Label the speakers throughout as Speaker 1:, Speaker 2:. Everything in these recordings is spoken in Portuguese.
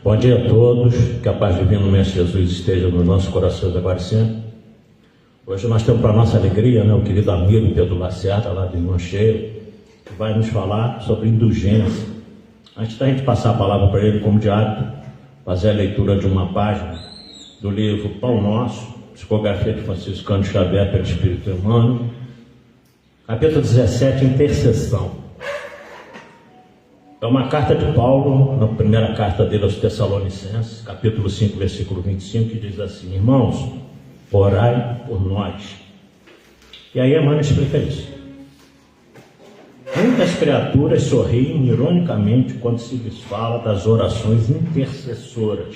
Speaker 1: Bom dia a todos, que a paz divina do Mestre Jesus esteja nos nossos corações agora e sempre. Hoje nós temos para nossa alegria, o querido amigo Pedro Lacerda, lá de Irmã Cheia, que vai nos falar sobre indulgência. Antes da gente passar a palavra para ele, como de hábito, fazer a leitura de uma página do livro Pão Nosso, psicografia de Francisco Cândido Xavier pelo Espírito Emmanuel, capítulo 17, Intercessão. É uma carta de Paulo, na primeira carta dele aos Tessalonicenses, capítulo 5, versículo 25, que diz assim: irmãos, orai por nós. E aí Emmanuel explica isso. Muitas criaturas sorriem ironicamente quando se lhes fala das orações intercessoras.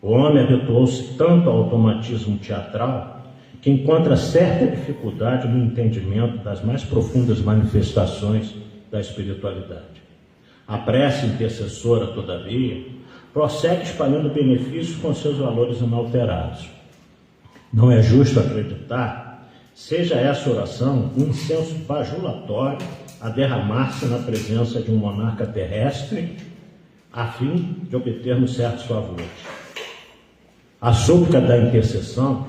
Speaker 1: O homem habituou-se tanto ao automatismo teatral que encontra certa dificuldade no entendimento das mais profundas manifestações da espiritualidade. A prece intercessora, todavia, prossegue espalhando benefícios com seus valores inalterados. Não é justo acreditar, seja essa oração um incenso bajulatório a derramar-se na presença de um monarca terrestre, a fim de obtermos certos favores. A súplica da intercessão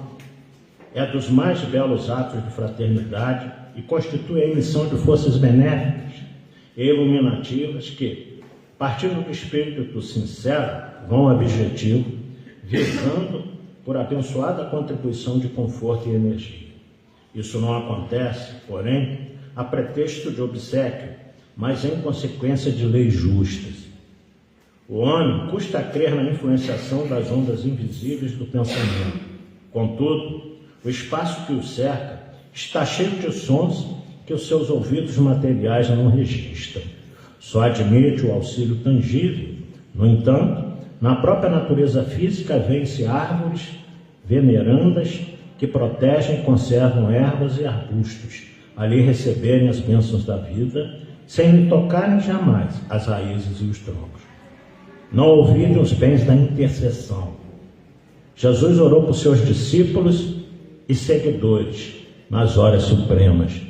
Speaker 1: é dos mais belos atos de fraternidade e constitui a emissão de forças benéficas e iluminativas que, partindo do espírito sincero, vão ao objetivo, visando por abençoada contribuição de conforto e energia. Isso não acontece, porém, a pretexto de obséquio, mas em consequência de leis justas. O homem custa crer na influenciação das ondas invisíveis do pensamento. Contudo, o espaço que o cerca está cheio de sons que os seus ouvidos materiais não registram. Só admite o auxílio tangível. No entanto, na própria natureza física vê-se árvores venerandas que protegem e conservam ervas e arbustos, ali receberem as bênçãos da vida, sem lhe tocarem jamais as raízes e os troncos. Não ouvirem os bens da intercessão. Jesus orou por seus discípulos e seguidores nas horas supremas.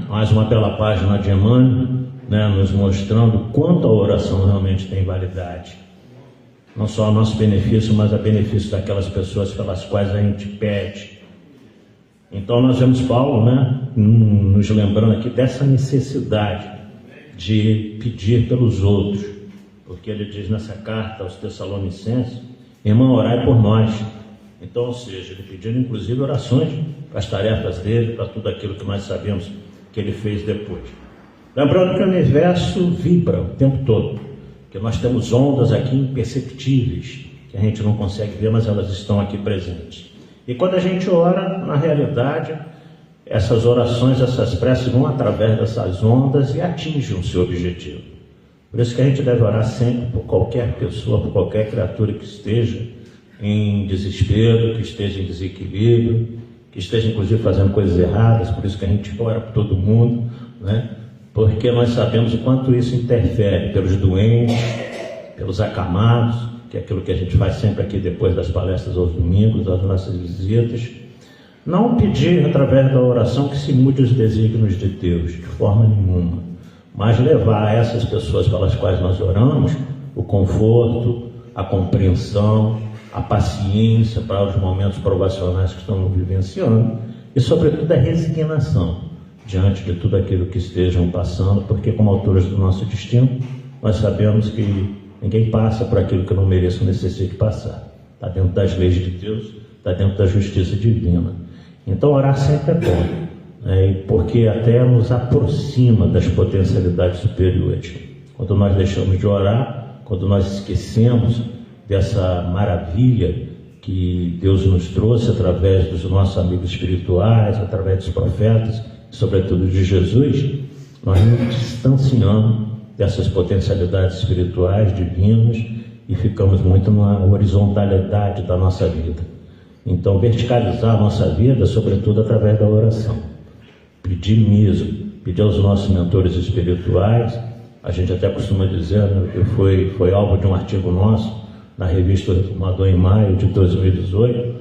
Speaker 1: Mais uma bela página de Emmanuel, nos mostrando quanto a oração realmente tem validade. Não só a nosso benefício, mas a benefício daquelas pessoas pelas quais a gente pede. Então nós vemos Paulo, nos lembrando aqui dessa necessidade de pedir pelos outros, porque ele diz nessa carta aos Tessalonicenses: irmão, orai por nós. Então, ou seja, ele pedindo inclusive orações para as tarefas dele, para tudo aquilo que nós sabemos que ele fez depois. Lembrando que o universo vibra o tempo todo, que nós temos ondas aqui imperceptíveis, que a gente não consegue ver, mas elas estão aqui presentes. E quando a gente ora, na realidade, essas orações, essas preces vão através dessas ondas e atingem o seu objetivo. Por isso que a gente deve orar sempre por qualquer pessoa, por qualquer criatura que esteja em desespero, que esteja em desequilíbrio, que esteja inclusive fazendo coisas erradas. Por isso que a gente ora por todo mundo, porque nós sabemos o quanto isso interfere pelos doentes, pelos acamados, que é aquilo que a gente faz sempre aqui depois das palestras aos domingos, das nossas visitas. Não pedir através da oração que se mude os desígnios de Deus, de forma nenhuma, mas levar a essas pessoas pelas quais nós oramos o conforto, a compreensão, a paciência para os momentos provacionais que estão vivenciando e, sobretudo, a resignação diante de tudo aquilo que estejam passando, porque, como autores do nosso destino, nós sabemos que ninguém passa por aquilo que não mereça ou necessite passar. Está dentro das leis de Deus, está dentro da justiça divina. Então, orar sempre é bom, porque até nos aproxima das potencialidades superiores. Quando nós deixamos de orar, quando nós esquecemos dessa maravilha que Deus nos trouxe através dos nossos amigos espirituais, através dos profetas, sobretudo de Jesus, nós nos distanciamos dessas potencialidades espirituais, divinas, e ficamos muito na horizontalidade da nossa vida. Então, verticalizar a nossa vida, sobretudo através da oração. Pedir mesmo, pedir aos nossos mentores espirituais. A gente até costuma dizer, que foi alvo de um artigo nosso, na revista Reformador em maio de 2018,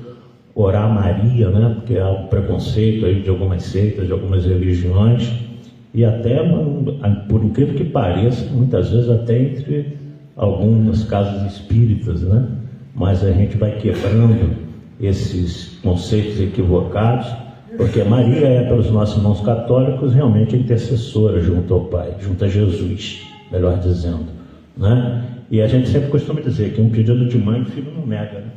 Speaker 1: orar a Maria, porque há um preconceito aí de algumas seitas, de algumas religiões, e até, por incrível que pareça, muitas vezes até entre algumas casas espíritas, né? Mas a gente vai quebrando esses conceitos equivocados, porque Maria é, para os nossos irmãos católicos, realmente a intercessora junto ao Pai, junto a Jesus, melhor dizendo, né? E a gente sempre costuma dizer que um pedido de mãe o filho não nega, né?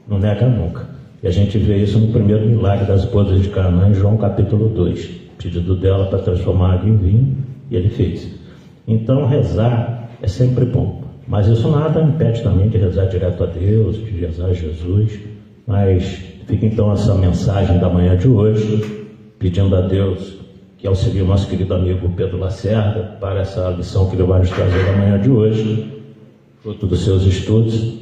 Speaker 1: Não nega nunca. E a gente vê isso no primeiro milagre das bodas de Caná, em João capítulo 2, pedido dela para transformar água em vinho, e ele fez. Então rezar é sempre bom, mas isso nada impede também de rezar direto a Deus, de rezar a Jesus. Mas fica então essa mensagem da manhã de hoje, pedindo a Deus que auxilie o nosso querido amigo Pedro Lacerda para essa lição que ele vai nos trazer da manhã de hoje, fruto dos seus estudos,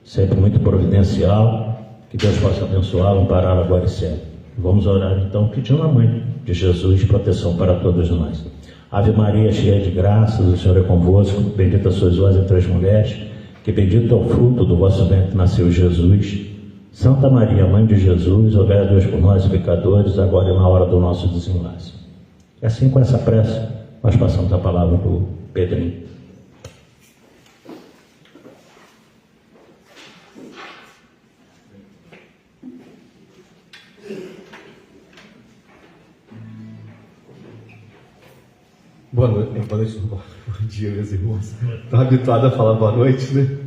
Speaker 1: sempre muito providencial. Que Deus possa abençoá-lo, ampará-lo agora e sempre. Vamos orar então, pedindo a Mãe de Jesus proteção para todos nós. Ave Maria, cheia de graças, o Senhor é convosco, bendita sois vós entre as mulheres, que bendito é o fruto do vosso ventre, nasceu Jesus. Santa Maria, Mãe de Jesus, rogai a Deus por nós, pecadores, agora e na hora do nosso desenlace. E assim, com essa prece, nós passamos a palavra para o Pedrinho.
Speaker 2: Boa noite, bom dia, meus irmãos. Estou habituado a falar boa noite, né?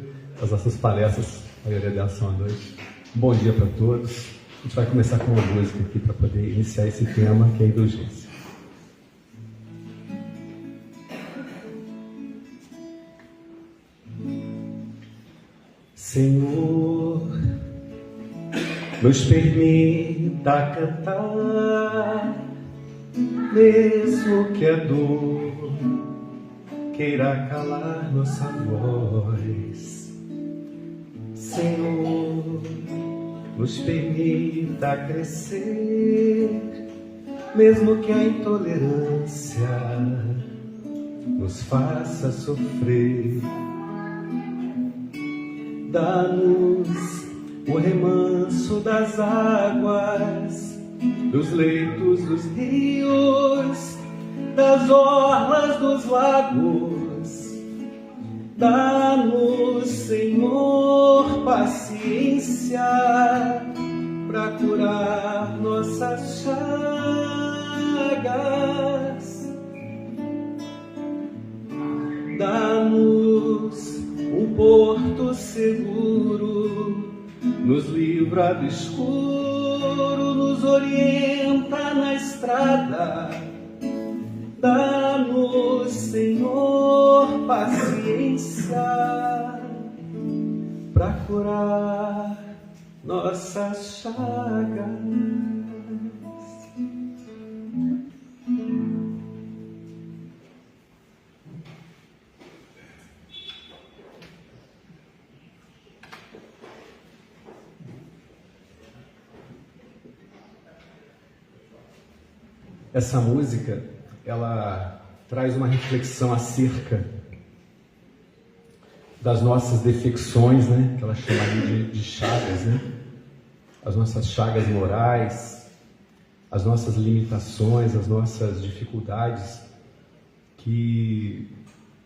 Speaker 2: As nossas palestras, a maioria delas são à noite. Bom dia para todos. A gente vai começar com uma música aqui para poder iniciar esse tema, que é a indulgência. Senhor, nos permita cantar, mesmo que a dor queira calar nossa voz. Senhor, nos permita crescer, mesmo que a intolerância nos faça sofrer. Dá-nos o remanso das águas, dos leitos dos rios, das orlas dos lagos. Dá-nos, Senhor, paciência para curar nossas chagas. Dá-nos um porto seguro, nos livra do escuro, nos orienta na estrada. Dá-nos, Senhor, paciência para curar nossas chagas. Essa música, ela traz uma reflexão acerca das nossas defecções, né? Que ela chamaria de chagas, né? As nossas chagas morais, as nossas limitações, as nossas dificuldades, que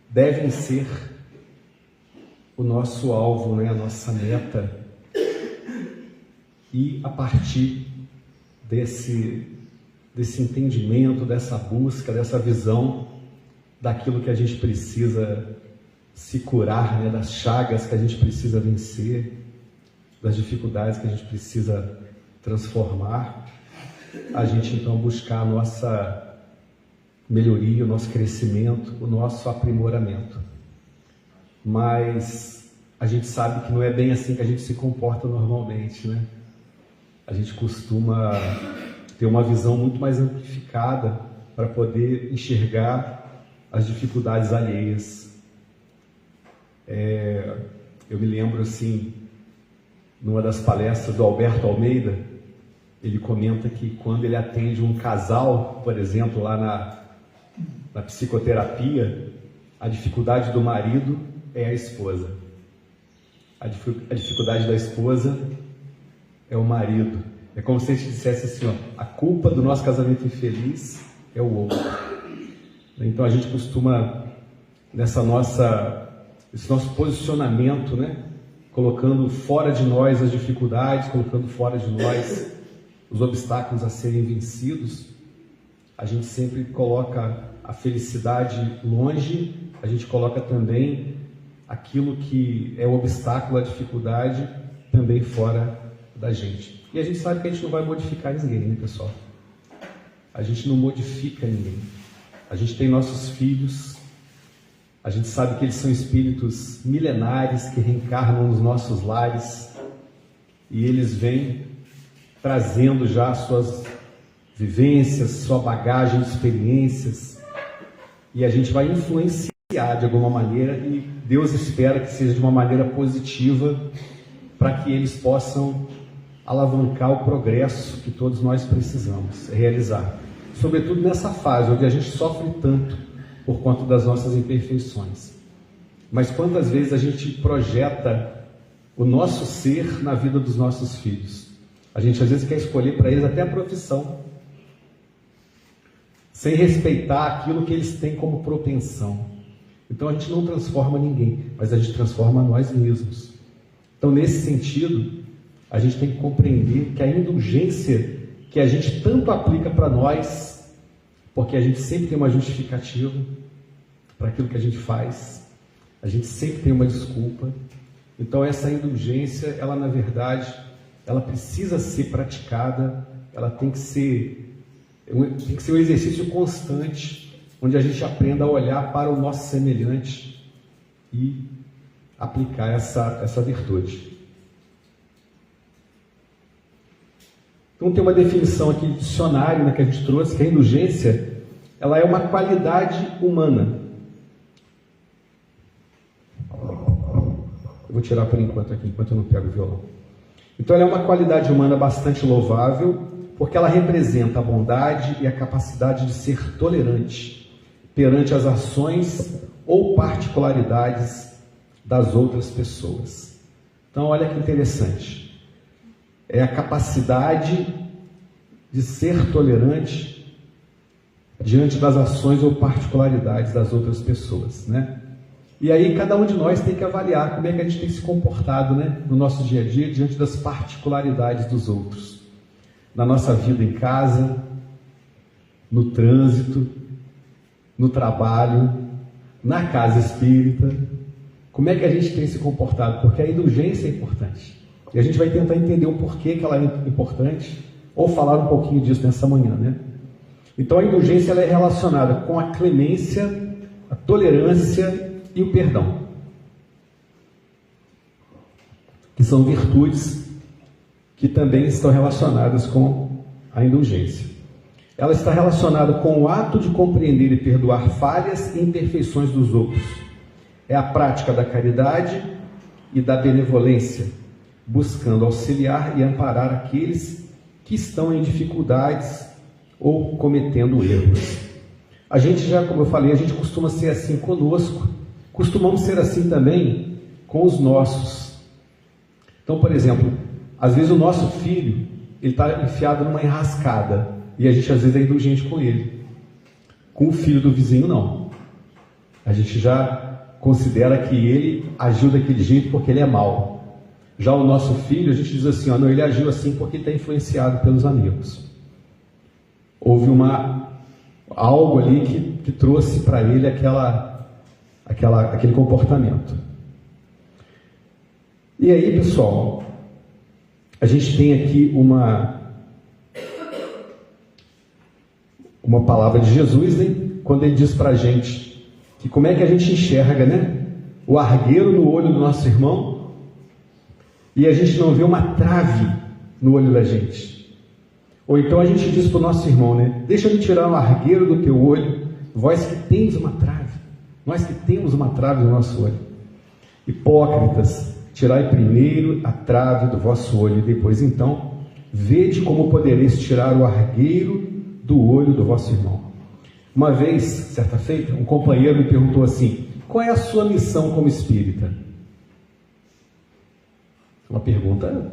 Speaker 2: devem ser o nosso alvo, né? A nossa meta. E a partir desse entendimento, dessa busca, dessa visão daquilo que a gente precisa se curar, né? Das chagas que a gente precisa vencer, das dificuldades que a gente precisa transformar, a gente então buscar a nossa melhoria, o nosso crescimento, o nosso aprimoramento. Mas a gente sabe que não é bem assim que a gente se comporta normalmente, né? A gente costuma ter uma visão muito mais amplificada para poder enxergar as dificuldades alheias. Eu me lembro, assim, numa das palestras do Alberto Almeida, ele comenta que quando ele atende um casal, por exemplo, lá na psicoterapia, a dificuldade do marido é a esposa. A dificuldade da esposa é o marido. É como se a gente dissesse assim, ó, a culpa do nosso casamento infeliz é o outro. Então a gente costuma, nessa nossa esse nosso posicionamento, né? Colocando fora de nós as dificuldades, colocando fora de nós os obstáculos a serem vencidos. A gente sempre coloca a felicidade longe, a gente coloca também aquilo que é o obstáculo, a dificuldade, também fora da gente. E a gente sabe que a gente não vai modificar ninguém, né, pessoal? A gente não modifica ninguém. A gente tem nossos filhos, a gente sabe que eles são espíritos milenares que reencarnam nos nossos lares e eles vêm trazendo já suas vivências, sua bagagem de experiências, e a gente vai influenciar de alguma maneira, e Deus espera que seja de uma maneira positiva para que eles possam alavancar o progresso que todos nós precisamos realizar, sobretudo nessa fase onde a gente sofre tanto por conta das nossas imperfeições. Mas quantas vezes a gente projeta o nosso ser na vida dos nossos filhos? A gente às vezes quer escolher para eles até a profissão, sem respeitar aquilo que eles têm como propensão. Então a gente não transforma ninguém, mas a gente transforma nós mesmos. Então, nesse sentido, a gente tem que compreender que a indulgência que a gente tanto aplica para nós, porque a gente sempre tem uma justificativa para aquilo que a gente faz, a gente sempre tem uma desculpa. Então essa indulgência, ela na verdade, ela precisa ser praticada, ela tem que ser um exercício constante, onde a gente aprenda a olhar para o nosso semelhante e aplicar essa virtude. Então tem uma definição aqui de dicionário, né, que a gente trouxe, que a indulgência, ela é uma qualidade humana. Eu vou tirar por enquanto aqui, enquanto eu não pego o violão. Então ela é uma qualidade humana bastante louvável, porque ela representa a bondade e a capacidade de ser tolerante perante as ações ou particularidades das outras pessoas. Então olha que interessante. É a capacidade de ser tolerante diante das ações ou particularidades das outras pessoas, né? E aí cada um de nós tem que avaliar como é que a gente tem se comportado, né, no nosso dia a dia diante das particularidades dos outros. Na nossa vida em casa, no trânsito, no trabalho, na casa espírita. Como é que a gente tem se comportado? Porque a indulgência é importante. E a gente vai tentar entender o porquê que ela é importante, ou falar um pouquinho disso nessa manhã, né? Então a indulgência, ela é relacionada com a clemência, a tolerância e o perdão, que são virtudes que também estão relacionadas com a indulgência. Ela está relacionada com o ato de compreender e perdoar falhas e imperfeições dos outros. É a prática da caridade e da benevolência, buscando auxiliar e amparar aqueles que estão em dificuldades ou cometendo erros. A gente já, como eu falei, a gente costuma ser assim conosco, costumamos ser assim também com os nossos. Então, por exemplo, às vezes o nosso filho, ele está enfiado numa enrascada, e a gente às vezes é indulgente com ele. Com o filho do vizinho, não. A gente já considera que ele agiu daquele jeito porque ele é mau. Já o nosso filho, a gente diz assim, não, ele agiu assim porque está influenciado pelos amigos. Houve algo ali que trouxe para ele aquele comportamento. E aí, pessoal, a gente tem aqui uma palavra de Jesus, né? Quando ele diz para a gente que como é que a gente enxerga, né, o argueiro no olho do nosso irmão e a gente não vê uma trave no olho da gente. Ou então a gente diz para o nosso irmão, né, deixa-me tirar o argueiro do teu olho, vós que tens uma trave, nós que temos uma trave no nosso olho. Hipócritas, tirai primeiro a trave do vosso olho, e depois então vede como podereis tirar o argueiro do olho do vosso irmão. Uma vez, certa feita, um companheiro me perguntou assim, qual é a sua missão como espírita? Uma pergunta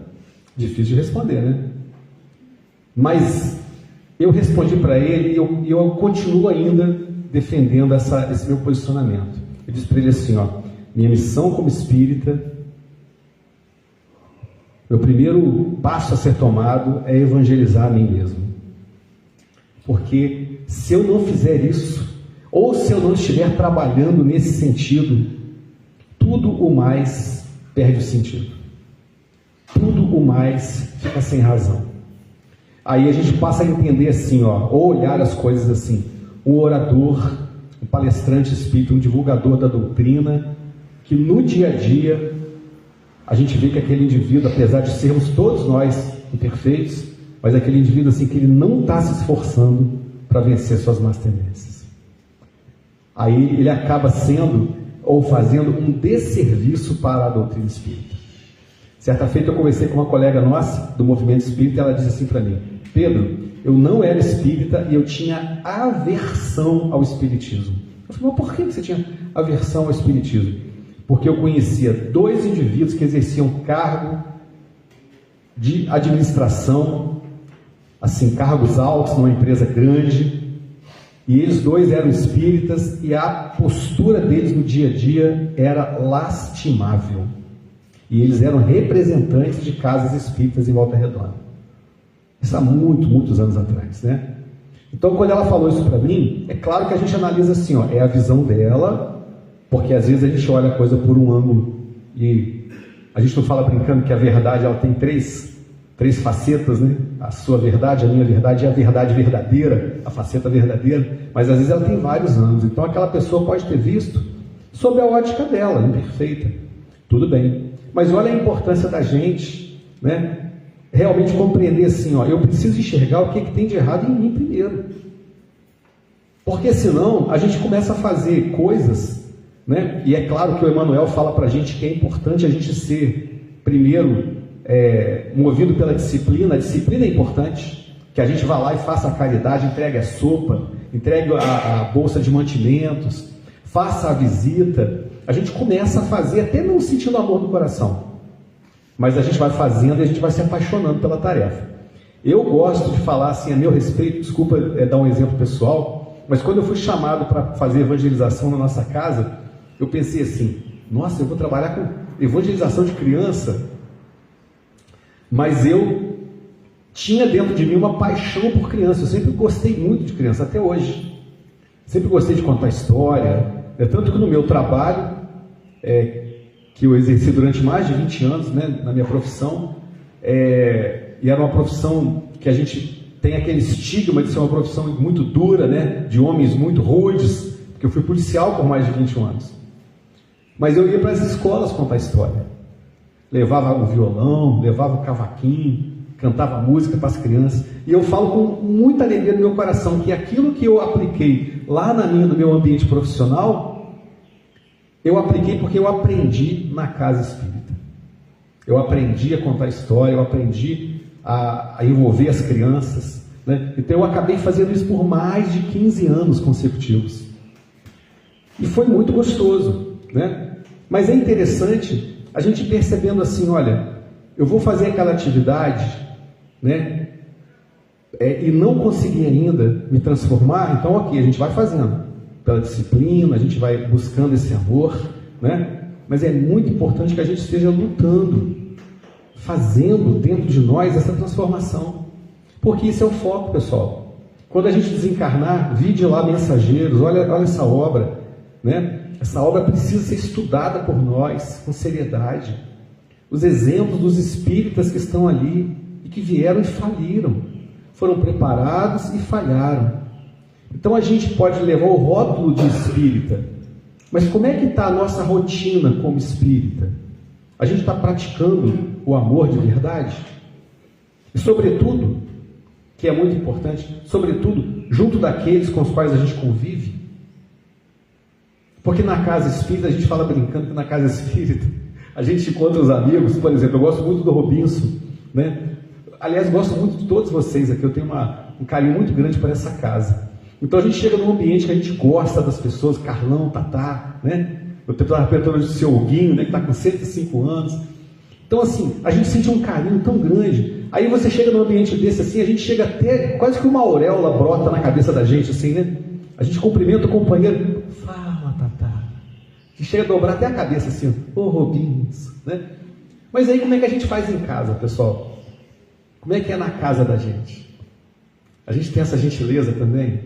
Speaker 2: difícil de responder, né? Mas eu respondi para ele e eu continuo ainda defendendo esse meu posicionamento. Eu disse para ele assim, minha missão como espírita, meu primeiro passo a ser tomado é evangelizar a mim mesmo. Porque se eu não fizer isso, ou se eu não estiver trabalhando nesse sentido, tudo o mais perde o sentido. Tudo o mais fica sem razão. Aí a gente passa a entender assim, ou olhar as coisas assim. Um orador, um palestrante espírita, um divulgador da doutrina, que no dia a dia a gente vê que aquele indivíduo, apesar de sermos todos nós imperfeitos, mas aquele indivíduo assim que ele não está se esforçando para vencer suas más tendências. Aí ele acaba sendo ou fazendo um desserviço para a doutrina espírita. Certa feita eu conversei com uma colega nossa do movimento espírita e ela disse assim para mim: Pedro, eu não era espírita e eu tinha aversão ao espiritismo. Eu falei, mas por que você tinha aversão ao espiritismo? Porque eu conhecia 2 indivíduos que exerciam cargo de administração, assim, cargos altos numa empresa grande, e eles 2 eram espíritas e a postura deles no dia a dia era lastimável. E eles eram representantes de casas espíritas em Volta Redonda. Isso há muitos anos atrás, né? Então, quando ela falou isso para mim, é claro que a gente analisa assim, é a visão dela, porque às vezes a gente olha a coisa por um ângulo e a gente não fala brincando que a verdade ela tem três facetas, né? A sua verdade, a minha verdade e a verdade verdadeira, a faceta verdadeira, mas às vezes ela tem vários ângulos. Então aquela pessoa pode ter visto sob a ótica dela, imperfeita. Tudo bem. Mas olha a importância da gente, né? Realmente compreender assim, eu preciso enxergar o que tem de errado em mim primeiro. Porque senão a gente começa a fazer coisas, né? E é claro que o Emmanuel fala para a gente que é importante a gente ser, primeiro, movido pela disciplina. A disciplina é importante, que a gente vá lá e faça a caridade, entregue a sopa, entregue a bolsa de mantimentos, faça a visita. A gente começa a fazer até não sentindo amor no coração, mas a gente vai fazendo e a gente vai se apaixonando pela tarefa. Eu gosto de falar assim a meu respeito, desculpa dar um exemplo pessoal, mas quando eu fui chamado para fazer evangelização na nossa casa, eu pensei assim, nossa, eu vou trabalhar com evangelização de criança, mas eu tinha dentro de mim uma paixão por criança. Eu sempre gostei muito de criança, até hoje. Sempre gostei de contar história, tanto que no meu trabalho, que eu exerci durante mais de 20 anos, né, na minha profissão, e era uma profissão que a gente tem aquele estigma de ser uma profissão muito dura, né, de homens muito rudes, porque eu fui policial por mais de 21 anos. Mas eu ia para as escolas contar história. Levava o violão, levava o cavaquinho, cantava música para as crianças. E eu falo com muita alegria no meu coração que aquilo que eu apliquei lá no meu ambiente profissional, eu apliquei porque eu aprendi na casa espírita. Eu aprendi a contar história, eu aprendi a envolver as crianças, né? Então eu acabei fazendo isso por mais de 15 anos consecutivos. E foi muito gostoso, né? Mas é interessante a gente percebendo assim, olha, eu vou fazer aquela atividade, né? E não consegui ainda me transformar, então ok, a gente vai fazendo pela disciplina, a gente vai buscando esse amor, né? Mas é muito importante que a gente esteja lutando, fazendo dentro de nós essa transformação, porque isso é o foco, pessoal. Quando a gente desencarnar, vide lá Mensageiros, olha essa obra, né? Essa obra precisa ser estudada por nós com seriedade. Os exemplos dos espíritas que estão ali e que vieram e faliram, foram preparados e falharam. Então a gente pode levar o rótulo de espírita, mas como é que está a nossa rotina como espírita? A gente está praticando o amor de verdade? E sobretudo, que é muito importante, sobretudo junto daqueles com os quais a gente convive. Porque na casa espírita, a gente fala brincando que na casa espírita a gente encontra os amigos. Por exemplo, eu gosto muito do Robinson, né? Aliás, gosto muito de todos vocês aqui. Eu tenho um carinho muito grande por essa casa. Então a gente chega num ambiente que a gente gosta das pessoas, Carlão, Tatá, né? Eu estava perguntando do seu Huguinho, né, que está com 105 anos. Então assim, a gente sente um carinho tão grande. Aí você chega num ambiente desse assim, a gente chega até, quase que uma auréola brota na cabeça da gente, assim, né? A gente cumprimenta o companheiro. Fala, Tatá. que chega a dobrar até a cabeça assim, ô Robinhos, né? Mas aí como é que a gente faz em casa, pessoal? Como é que é na casa da gente? A gente tem essa gentileza também?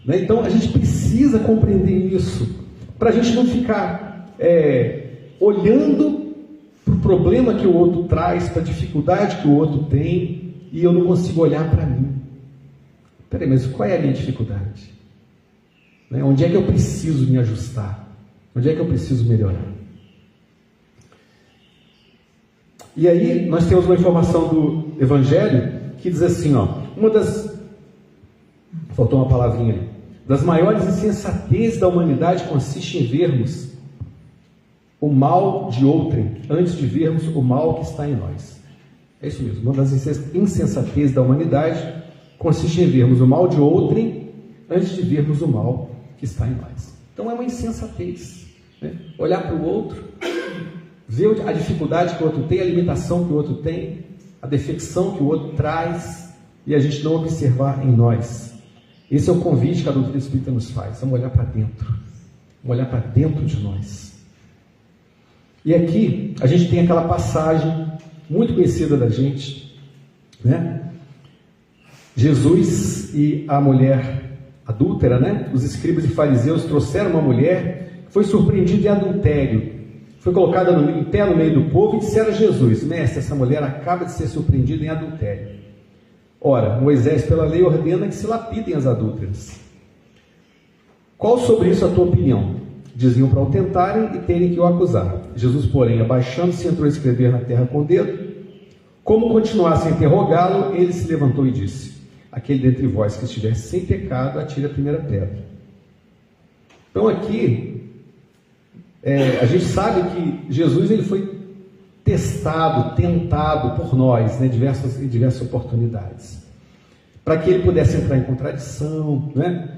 Speaker 2: Né? Então a gente precisa compreender isso, para a gente não ficar olhando para o problema que o outro traz, para a dificuldade que o outro tem, e eu não consigo olhar para mim. Peraí, mas qual é a minha dificuldade? Né? Onde é que eu preciso me ajustar? Onde é que eu preciso melhorar? E aí nós temos uma informação do Evangelho que diz assim, ó, faltou uma palavrinha ali, das maiores insensatezes da humanidade consiste em vermos o mal de outrem antes de vermos o mal que está em nós. É isso mesmo, uma das insensatezes da humanidade consiste em vermos o mal de outrem antes de vermos o mal que está em nós. Então é uma insensatez, né? Olhar para o outro, ver a dificuldade que o outro tem, a limitação que o outro tem, a defecção que o outro traz, e a gente não observar em nós. Esse é o convite que a doutrina espírita nos faz. Vamos olhar para dentro. Vamos olhar para dentro de nós. E aqui a gente tem aquela passagem muito conhecida da gente, né? Jesus e a mulher adúltera, né? Os escribas e fariseus trouxeram uma mulher que foi surpreendida em adultério. Foi colocada em pé no meio do povo e disseram a Jesus: mestre, essa mulher acaba de ser surpreendida em adultério. Ora, Moisés, pela lei, ordena que se lapidem as adúlteras. Qual sobre isso a tua opinião? Diziam para o tentarem e terem que o acusar. Jesus, porém, abaixando-se, entrou a escrever na terra com o dedo. Como continuassem a interrogá-lo, ele se levantou e disse: aquele dentre vós que estiver sem pecado, atire a primeira pedra. Então aqui, a gente sabe que Jesus ele foi testado, tentado por nós, né, em diversas oportunidades, para que ele pudesse entrar em contradição, né?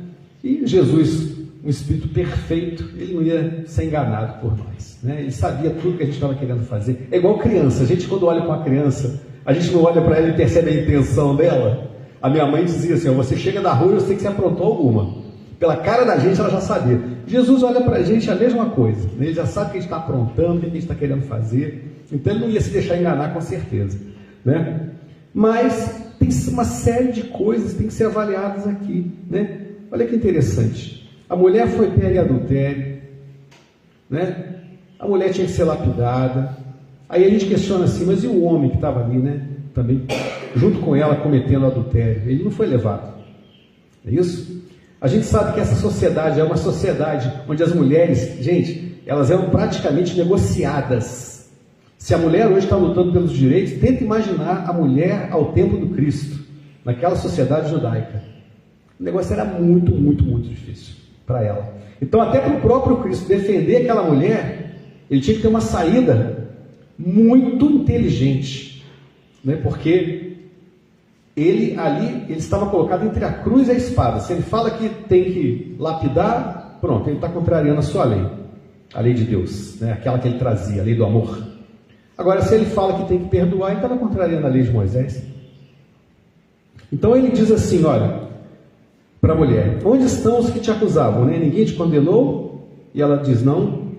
Speaker 2: E Jesus, um espírito perfeito, ele não ia ser enganado por nós, né? Ele sabia tudo que a gente estava querendo fazer. É igual criança. A gente, quando olha para uma criança, a gente não olha para ela e percebe a intenção dela. A minha mãe dizia assim: você chega da rua e eu sei que você aprontou alguma. Pela cara da gente ela já sabia. Jesus olha para a gente a mesma coisa, né? Ele já sabe o que a gente está aprontando, o que a gente está querendo fazer. Então ele não ia se deixar enganar, com certeza, né? Mas tem uma série de coisas que tem que ser avaliadas aqui, né? Olha que interessante. A mulher foi pega em adultério, né? A mulher tinha que ser lapidada. Aí a gente questiona assim: mas e o homem que estava ali, né? Também junto com ela cometendo adultério, ele não foi levado? É isso? A gente sabe que essa sociedade é uma sociedade onde as mulheres, gente, elas eram praticamente negociadas. Se a mulher hoje está lutando pelos direitos, tenta imaginar a mulher ao tempo do Cristo, naquela sociedade judaica. O negócio era muito, muito, muito difícil para ela. Então, até para o próprio Cristo defender aquela mulher, ele tinha que ter uma saída muito inteligente, né? Porque ele estava colocado entre a cruz e a espada. Se ele fala que tem que lapidar, pronto, ele está contrariando a sua lei, a lei de Deus, né? Aquela que ele trazia, a lei do amor. Agora, se ele fala que tem que perdoar, então está contrariando a lei de Moisés. Então ele diz assim, olha, para a mulher: onde estão os que te acusavam? Né? Ninguém te condenou? E ela diz não.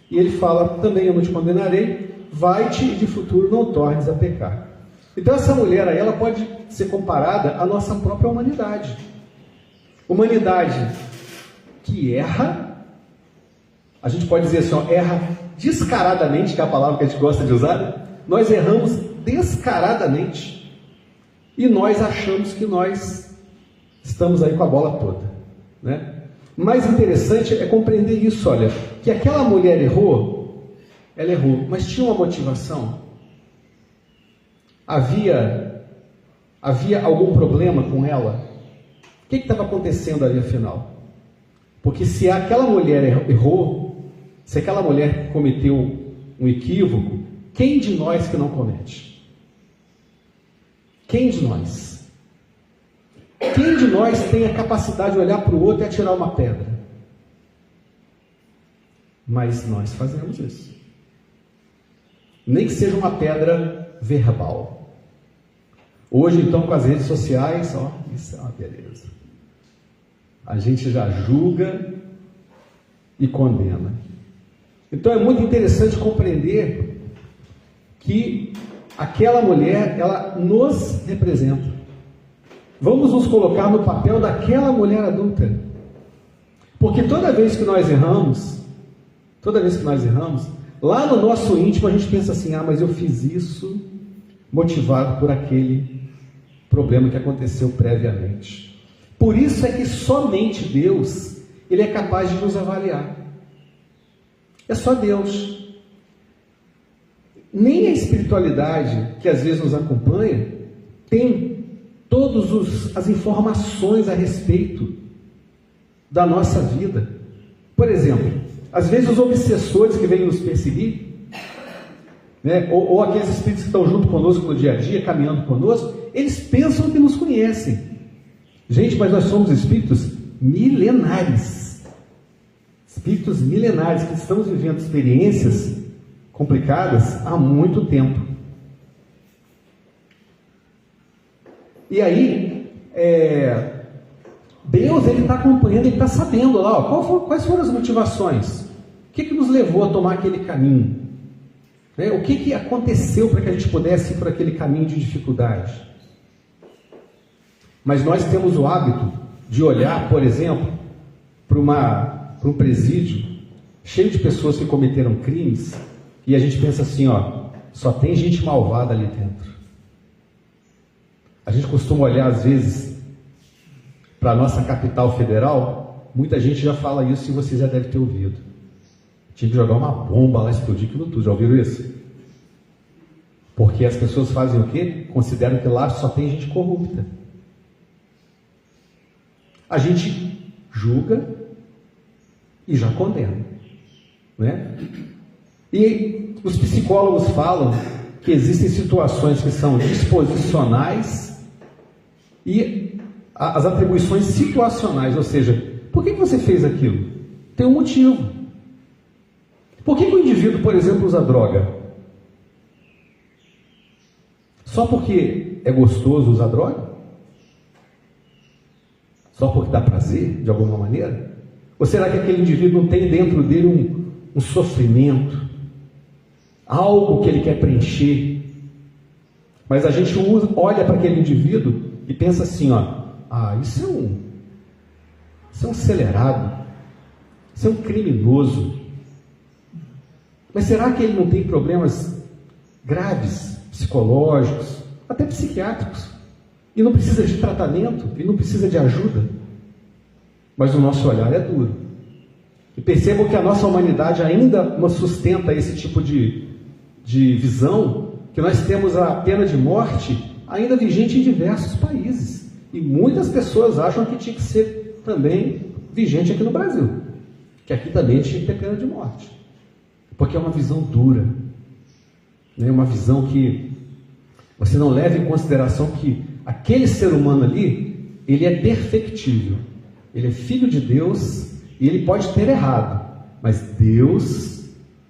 Speaker 2: E ele fala: também eu não te condenarei, vai-te e de futuro não tornes a pecar. Então essa mulher aí, ela pode ser comparada à nossa própria humanidade. Humanidade que erra, a gente pode dizer assim, ó, erra descaradamente, que é a palavra que a gente gosta de usar. Nós erramos descaradamente e nós achamos que nós estamos aí com a bola toda, né? Mais interessante é compreender isso, olha, que aquela mulher errou, ela errou, mas tinha uma motivação. Havia algum problema com ela? O que estava acontecendo ali afinal? Porque se aquela mulher errou, se aquela mulher cometeu um equívoco, quem de nós que não comete? Quem de nós? Quem de nós tem a capacidade de olhar para o outro e atirar uma pedra? Mas nós fazemos isso. Nem que seja uma pedra verbal. Hoje, então, com as redes sociais, ó, isso é uma beleza. A gente já julga e condena. Então é muito interessante compreender que aquela mulher, ela nos representa. Vamos nos colocar no papel daquela mulher adúltera. Porque toda vez que nós erramos, lá no nosso íntimo a gente pensa assim, mas eu fiz isso motivado por aquele problema que aconteceu previamente. Por isso é que somente Deus, Ele é capaz de nos avaliar. É só Deus. Nem a espiritualidade que às vezes nos acompanha tem todas as informações a respeito da nossa vida. Por exemplo, às vezes os obsessores que vêm nos perseguir, né, ou aqueles espíritos que estão junto conosco no dia a dia, caminhando conosco, eles pensam que nos conhecem. Gente, mas nós somos espíritos milenares. Espíritos milenares que estamos vivendo experiências complicadas há muito tempo. E aí, Deus, Ele está acompanhando, Ele está sabendo lá, ó, quais foram as motivações, o que nos levou a tomar aquele caminho, né? O que aconteceu para que a gente pudesse ir por aquele caminho de dificuldade. Mas nós temos o hábito de olhar, por exemplo, para um presídio cheio de pessoas que cometeram crimes, e a gente pensa assim, ó, só tem gente malvada ali dentro. A gente costuma olhar às vezes para a nossa capital federal, muita gente já fala isso e você já deve ter ouvido. Tinha que jogar uma bomba lá, explodir aquilo tudo, já ouviram isso? Porque as pessoas fazem o quê? Consideram que lá só tem gente corrupta. A gente julga e já condena, né? E os psicólogos falam que existem situações que são disposicionais e as atribuições situacionais, ou seja, por que você fez aquilo? Tem um motivo. Por que o indivíduo, por exemplo, usa droga? Só porque é gostoso usar droga? Só porque dá prazer, de alguma maneira? Ou será que aquele indivíduo não tem dentro dele um sofrimento? Algo que ele quer preencher? Mas a gente olha para aquele indivíduo e pensa assim, ó, isso é um acelerado, isso é um criminoso. Mas será que ele não tem problemas graves, psicológicos, até psiquiátricos? E não precisa de tratamento, e não precisa de ajuda? Mas o nosso olhar é duro. E percebam que a nossa humanidade ainda nos sustenta esse tipo de visão, que nós temos a pena de morte ainda vigente em diversos países. E muitas pessoas acham que tinha que ser também vigente aqui no Brasil. Que aqui também tinha que ter pena de morte. Porque é uma visão dura. Né? Uma visão que você não leva em consideração que aquele ser humano ali, ele é perfectível. Ele é filho de Deus e ele pode ter errado. Mas Deus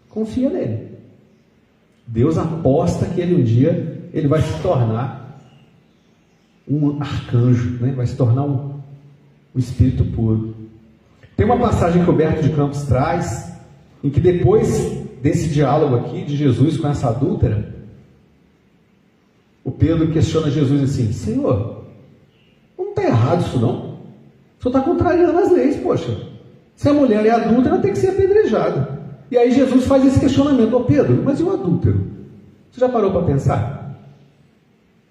Speaker 2: confia nele. Deus aposta que ele um dia ele vai se tornar um arcanjo, né? Vai se tornar um espírito puro. Tem uma passagem que o Humberto de Campos traz, em que depois desse diálogo aqui de Jesus com essa adúltera, o Pedro questiona Jesus assim: Senhor, não está errado isso não? O senhor está contrariando as leis, poxa. Se a mulher é adúltera, ela tem que ser apedrejada. E aí Jesus faz esse questionamento: Ô Pedro, mas e o adúltero? Você já parou para pensar?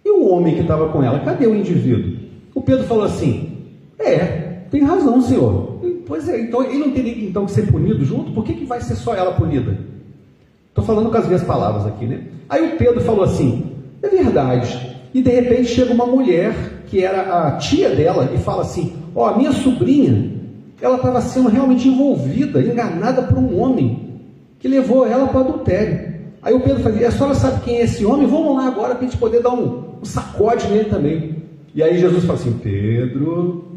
Speaker 2: E o homem que estava com ela, cadê o indivíduo? O Pedro falou assim: tem razão, senhor. Pois é, então ele não teria então que ser punido junto? Por que vai ser só ela punida? Estou falando com as minhas palavras aqui, né? Aí o Pedro falou assim: é verdade. E de repente chega uma mulher, que era a tia dela, e fala assim: a minha sobrinha, ela estava sendo realmente envolvida, enganada por um homem, que levou ela para o adultério. Aí o Pedro fala: a senhora sabe quem é esse homem? Vamos lá agora para a gente poder dar um sacode nele também. E aí Jesus fala assim: Pedro,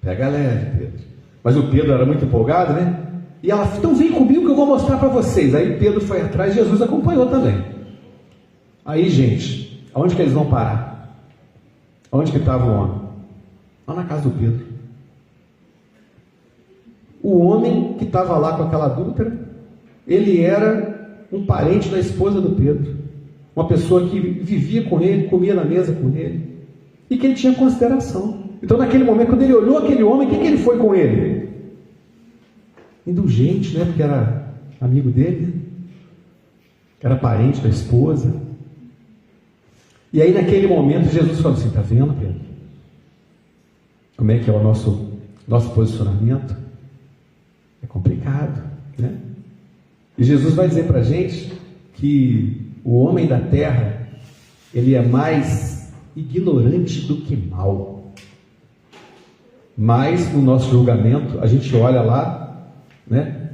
Speaker 2: pega leve, Pedro. Mas o Pedro era muito empolgado, né? E ela: então vem comigo que eu vou mostrar para vocês. Aí Pedro foi atrás e Jesus acompanhou também. Aí, gente, aonde que eles vão parar? Onde que estava o homem? Lá na casa do Pedro. o homem que estava lá com aquela adúltera, ele era um parente da esposa do Pedro, uma pessoa que vivia com ele, comia na mesa com ele, e que ele tinha consideração. Então, naquele momento, quando ele olhou aquele homem, o que ele foi com ele? Indulgente, né? Porque era amigo dele, era parente da esposa. E aí, naquele momento, Jesus falou assim: está vendo, Pedro? Como é que é o nosso posicionamento? É complicado, né? E Jesus vai dizer para a gente que o homem da terra, ele é mais ignorante do que mal. Mas no nosso julgamento, a gente olha lá, né,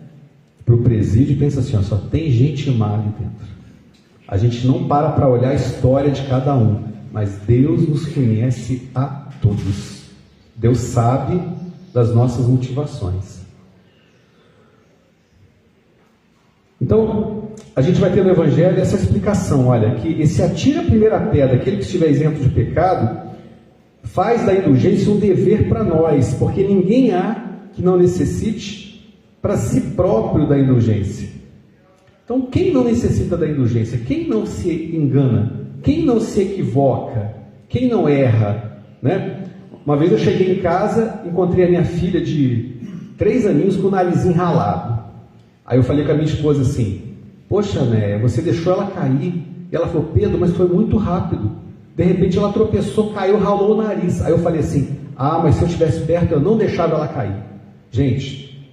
Speaker 2: para o presídio e pensa assim: ó, só tem gente má ali dentro. A gente não para olhar a história de cada um, mas Deus nos conhece a todos. Deus sabe das nossas motivações. Então, a gente vai ter no Evangelho essa explicação: olha, que esse atira a primeira pedra, aquele que estiver isento de pecado, faz da indulgência um dever para nós, porque ninguém há que não necessite para si próprio da indulgência. Então, quem não necessita da indulgência? Quem não se engana? Quem não se equivoca? Quem não erra? Né? Uma vez eu cheguei em casa, encontrei a minha filha de 3 aninhos com o narizinho ralado. Aí eu falei com a minha esposa assim: poxa, né, você deixou ela cair. E ela falou: Pedro, mas foi muito rápido. De repente ela tropeçou, caiu, ralou o nariz. Aí eu falei assim: ah, mas se eu estivesse perto, eu não deixava ela cair. Gente,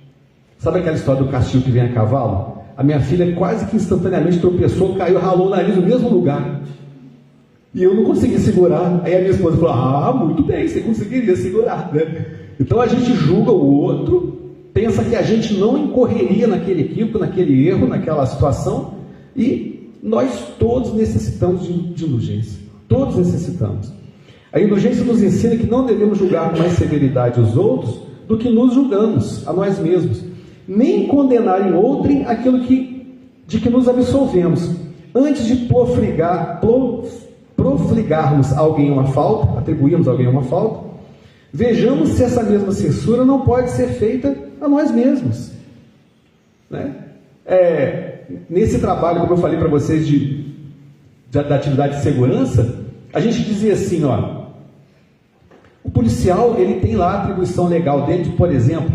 Speaker 2: sabe aquela história do castilho que vem a cavalo? A minha filha quase que instantaneamente tropeçou, caiu, ralou o nariz no mesmo lugar. E eu não consegui segurar. Aí a minha esposa falou: ah, muito bem, você conseguiria segurar, né? Então a gente julga o outro, pensa que a gente não incorreria naquele equívoco, naquele erro, naquela situação, e nós todos necessitamos de indulgência. Todos necessitamos. A indulgência nos ensina que não devemos julgar com mais severidade os outros do que nos julgamos a nós mesmos, nem condenar em outrem aquilo de que nos absolvemos. Antes de profligarmos a alguém uma falta, atribuirmos a alguém uma falta, vejamos se essa mesma censura não pode ser feita a nós mesmos, né? Nesse trabalho, como eu falei para vocês, da atividade de segurança, a gente dizia assim, ó: o policial, ele tem lá a atribuição legal dele de, por exemplo,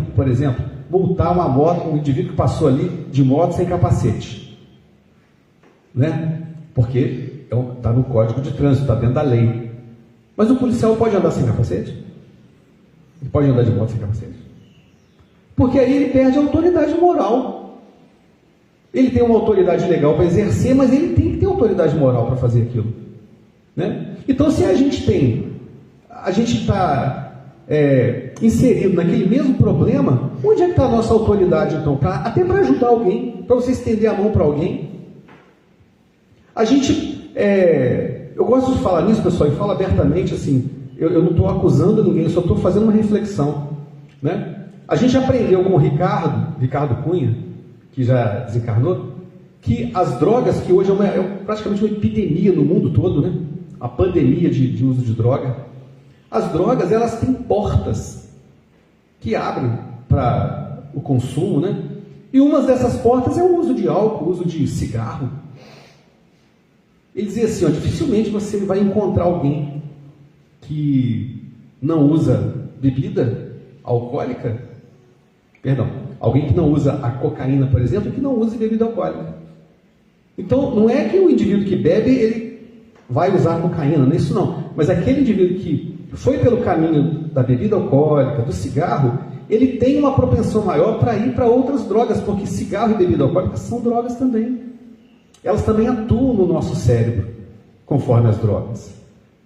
Speaker 2: multar uma moto, um indivíduo que passou ali de moto sem capacete, né? Porque está no Código de Trânsito, está dentro da lei. Mas o policial pode andar sem capacete? Ele pode andar de moto sem capacete? Porque aí ele perde a autoridade moral. Ele tem uma autoridade legal para exercer, mas ele tem que ter autoridade moral para fazer aquilo, né? Então, se a gente está inserido naquele mesmo problema, onde é que está a nossa autoridade, então? Até para ajudar alguém, para você estender a mão para alguém. Eu gosto de falar nisso, pessoal, e falo abertamente assim, eu não estou acusando ninguém, eu só estou fazendo uma reflexão, né? A gente aprendeu com o Ricardo Cunha, que já desencarnou, que as drogas, que hoje é praticamente uma epidemia no mundo todo, né? A pandemia de uso de droga. As drogas, elas têm portas que abrem para o consumo, né? E uma dessas portas é o uso de álcool, o uso de cigarro. Ele dizia assim, ó: dificilmente você vai encontrar alguém que não usa bebida alcoólica, alguém que não usa a cocaína, por exemplo, que não use bebida alcoólica. Então, não é que o indivíduo que bebe, ele vai usar cocaína, não é isso não. Mas aquele indivíduo que foi pelo caminho da bebida alcoólica, do cigarro, ele tem uma propensão maior para ir para outras drogas, porque cigarro e bebida alcoólica são drogas também. Elas também atuam no nosso cérebro, conforme as drogas,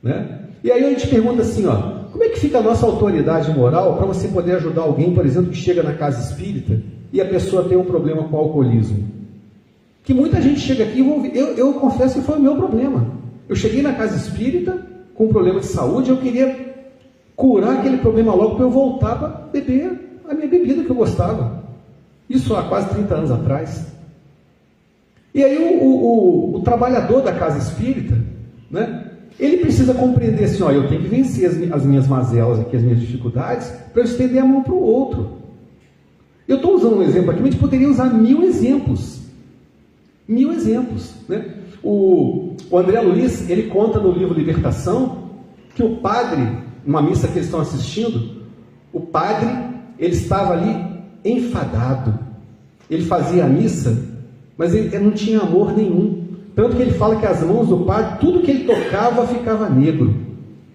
Speaker 2: né? E aí a gente pergunta assim, ó: como é que fica a nossa autoridade moral para você poder ajudar alguém, por exemplo, que chega na casa espírita e a pessoa tem um problema com o alcoolismo? Que muita gente chega aqui e eu confesso que foi o meu problema. Eu cheguei na casa espírita com um problema de saúde, eu queria curar aquele problema logo para eu voltar para beber a minha bebida que eu gostava. Isso há quase 30 anos atrás. E aí o trabalhador da casa espírita, né, ele precisa compreender assim, ó: eu tenho que vencer as minhas mazelas aqui, as minhas dificuldades, para eu estender a mão para o outro. Eu estou usando um exemplo aqui, mas a gente poderia usar 1000 exemplos. 1000 exemplos, né? O André Luiz, ele conta no livro Libertação, que o padre, numa missa que eles estão assistindo, o padre, ele estava ali enfadado. Ele fazia a missa, mas ele não tinha amor nenhum. Tanto que ele fala que as mãos do padre, tudo que ele tocava ficava negro.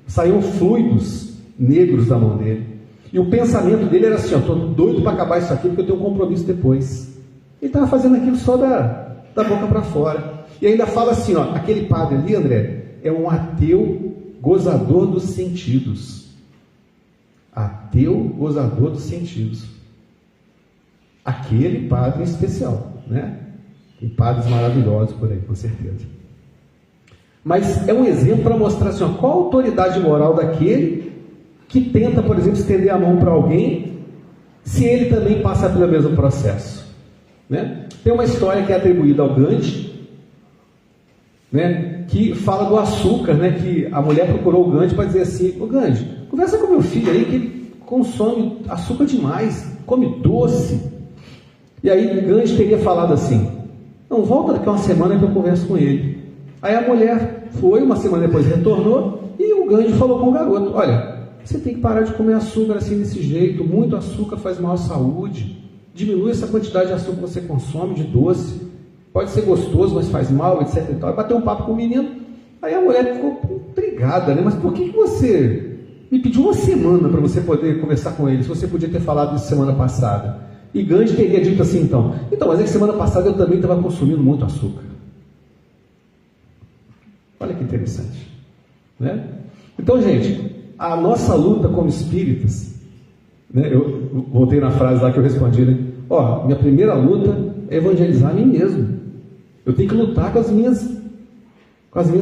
Speaker 2: Saíam fluidos negros da mão dele. E o pensamento dele era assim: estou doido para acabar isso aqui, porque eu tenho um compromisso depois. Ele estava fazendo aquilo só da boca para fora. E ainda fala assim, ó, aquele padre ali, André, é um ateu gozador dos sentidos. Ateu gozador dos sentidos. Aquele padre em especial, né? Tem padres maravilhosos por aí, com certeza. Mas é um exemplo para mostrar assim, ó, qual a autoridade moral daquele que tenta, por exemplo, estender a mão para alguém, se ele também passa pelo mesmo processo, né? Tem uma história que é atribuída ao Gandhi, né, que fala do açúcar, né, que a mulher procurou o Gandhi para dizer assim: ô Gandhi, conversa com meu filho aí, que ele consome açúcar demais, come doce. E aí Gandhi teria falado assim: não, volta daqui a uma semana que eu converso com ele. Aí a mulher foi, uma semana depois retornou, e o Gandhi falou com o garoto: olha, você tem que parar de comer açúcar assim desse jeito, muito açúcar faz mal à saúde, diminui essa quantidade de açúcar que você consome, de doce, pode ser gostoso, mas faz mal, etc e tal. Aí bateu um papo com o menino, aí a mulher ficou intrigada, né? Mas por que você me pediu uma semana para você poder conversar com ele, se você podia ter falado isso semana passada? E Gandhi teria dito assim, então, mas é que semana passada eu também estava consumindo muito açúcar. Olha que interessante, né? Então, gente, a nossa luta como espíritas, né, eu voltei na frase lá que eu respondi, né? Minha primeira luta é evangelizar a mim mesmo. Eu tenho que lutar com as minhas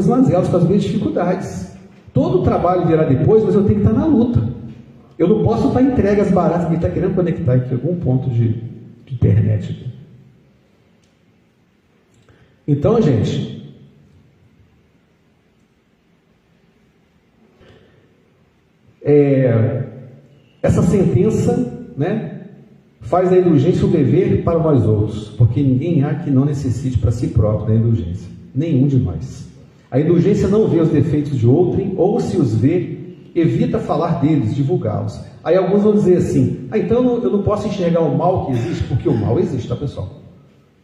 Speaker 2: mazelas, com as minhas dificuldades. Todo o trabalho virá depois, mas eu tenho que estar na luta. Eu não posso estar entregue às baratas que ele está querendo conectar aqui, algum ponto de internet aqui. Então, gente, essa sentença, né, faz da indulgência um dever para nós outros, porque ninguém há que não necessite para si próprio da indulgência, nenhum de nós. A indulgência não vê os defeitos de outrem, ou se os vê, evita falar deles, divulgá-los. Aí alguns vão dizer assim: então eu não posso enxergar o mal que existe, porque o mal existe, tá, pessoal?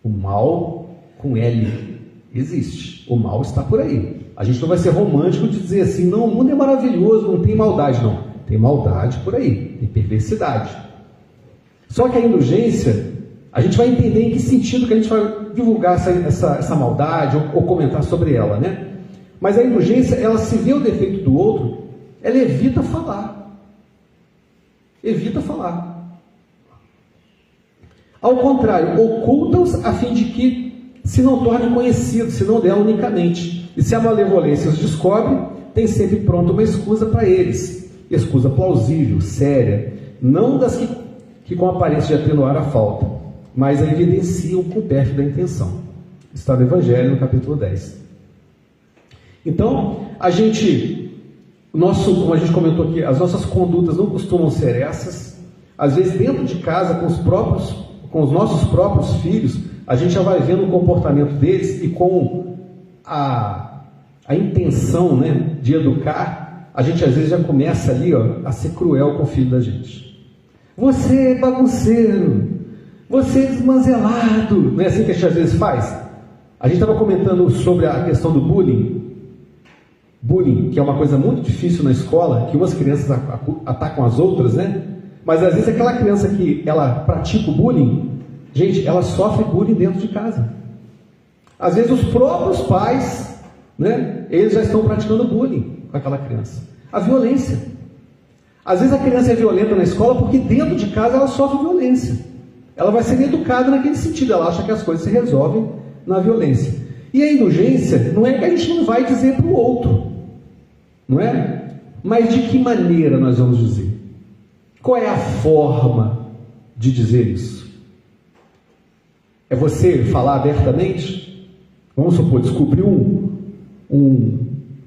Speaker 2: O mal com L existe, o mal está por aí. A gente não vai ser romântico de dizer assim: não, o mundo é maravilhoso, não tem maldade. Não, tem maldade por aí, tem perversidade. Só que a indulgência, a gente vai entender em que sentido que a gente vai divulgar essa maldade ou comentar sobre ela, né? Mas a indulgência, ela se vê o defeito do outro, ela evita falar. Evita falar. Ao contrário, oculta-os a fim de que se não tornem conhecidos, se não dela unicamente. E se a malevolência os descobre, tem sempre pronta uma escusa para eles. Escusa plausível, séria, não das que com aparência de atenuar a falta, mas a evidenciam com pérfida intenção. Está no Evangelho, no capítulo 10. Então, como a gente comentou aqui, as nossas condutas não costumam ser essas. Às vezes, dentro de casa, com os nossos próprios filhos, a gente já vai vendo o comportamento deles e com a intenção, né, de educar, a gente às vezes já começa ali, a ser cruel com o filho da gente. Você é bagunceiro, você é desmanzelado. Não é assim que a gente às vezes faz? A gente estava comentando sobre a questão do bullying. Bullying, que é uma coisa muito difícil na escola, que umas crianças atacam as outras, né? Mas às vezes aquela criança que ela pratica o bullying, gente, ela sofre bullying dentro de casa. Às vezes os próprios pais, né, eles já estão praticando bullying com aquela criança. A violência. Às vezes a criança é violenta na escola porque dentro de casa ela sofre violência. Ela vai ser educada naquele sentido, ela acha que as coisas se resolvem na violência. E a indulgência não é que a gente não vai dizer para o outro, não é? Mas de que maneira nós vamos dizer? Qual é a forma de dizer isso? É você falar abertamente? Vamos supor, descobriu um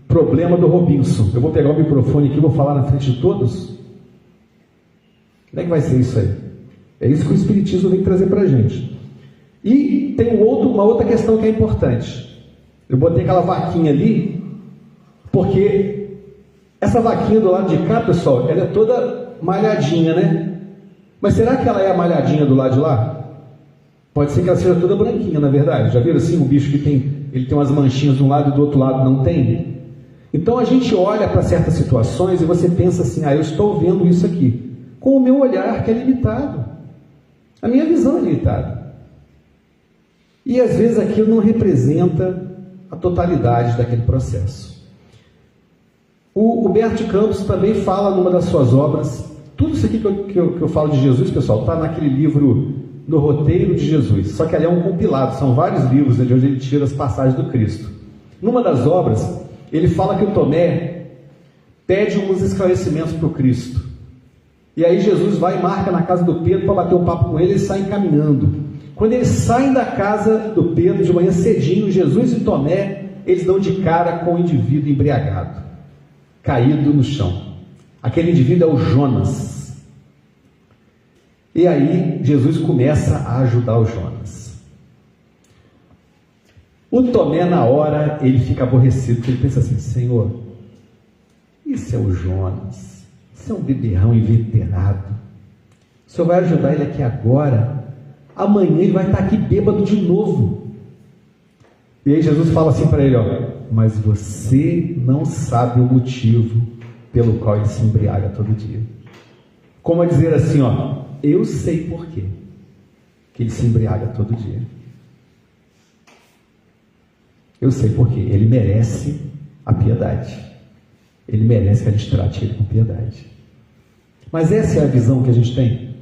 Speaker 2: problema do Robinson. Eu vou pegar o microfone aqui e vou falar na frente de todos? Como é que vai ser isso aí? É isso que o Espiritismo vem trazer para a gente. E tem uma outra questão que é importante. Eu botei aquela vaquinha ali, porque essa vaquinha do lado de cá, pessoal, ela é toda malhadinha, né? Mas será que ela é a malhadinha do lado de lá? Pode ser que ela seja toda branquinha, na verdade. Já viram assim, um bicho que ele tem umas manchinhas de um lado e do outro lado não tem? Então a gente olha para certas situações e você pensa assim, eu estou vendo isso aqui, com o meu olhar que é limitado. A minha visão é limitada. E às vezes aquilo não representa a totalidade daquele processo. O Humberto de Campos também fala numa das suas obras, tudo isso aqui que eu falo de Jesus, pessoal, está naquele livro No Roteiro de Jesus, só que ali é um compilado, são vários livros de onde ele tira as passagens do Cristo. Numa das obras, ele fala que o Tomé pede uns esclarecimentos para o Cristo. E aí Jesus vai e marca na casa do Pedro para bater um papo com ele, eles saem caminhando. Quando eles saem da casa do Pedro de manhã cedinho, Jesus e Tomé, eles dão de cara com o indivíduo embriagado, caído no chão. Aquele indivíduo é o Jonas. E aí Jesus começa a ajudar o Jonas. O Tomé, na hora, ele fica aborrecido, porque ele pensa assim, Senhor, isso é o Jonas, isso é um beberrão inveterado, o Senhor vai ajudar ele aqui agora, amanhã ele vai estar aqui bêbado de novo. E aí Jesus fala assim para ele, mas você não sabe o motivo pelo qual ele se embriaga todo dia. Como a dizer assim, eu sei por quê que ele se embriaga todo dia. Eu sei por quê. Ele merece a piedade. Ele merece que a gente trate ele com piedade. Mas essa é a visão que a gente tem.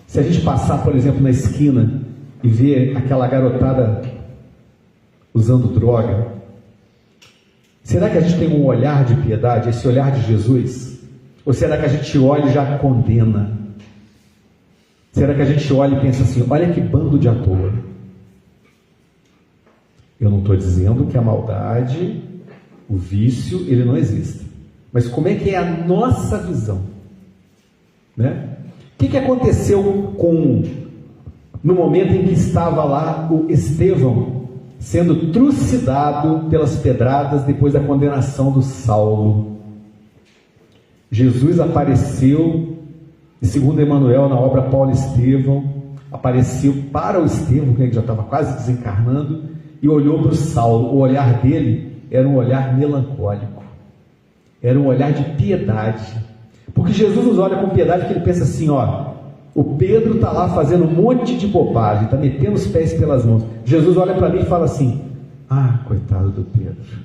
Speaker 2: Se a gente passar, por exemplo, na esquina e ver aquela garotada usando droga, será que a gente tem um olhar de piedade, esse olhar de Jesus? Ou será que a gente olha e já condena? Será que a gente olha e pensa assim, olha que bando de à toa? Eu não estou dizendo que a maldade, o vício, ele não existe. Mas como é que é a nossa visão? Né? O que aconteceu no momento em que estava lá o Estevão sendo trucidado pelas pedradas depois da condenação do Saulo? Jesus apareceu, e segundo Emmanuel, na obra Paulo Estevão, apareceu para o Estevão, que já estava quase desencarnando, e olhou para o Saulo. O olhar dele era um olhar melancólico, era um olhar de piedade, porque Jesus nos olha com piedade, que ele pensa assim, o Pedro está lá fazendo um monte de bobagem, está metendo os pés pelas mãos. Jesus olha para mim e fala assim, coitado do Pedro,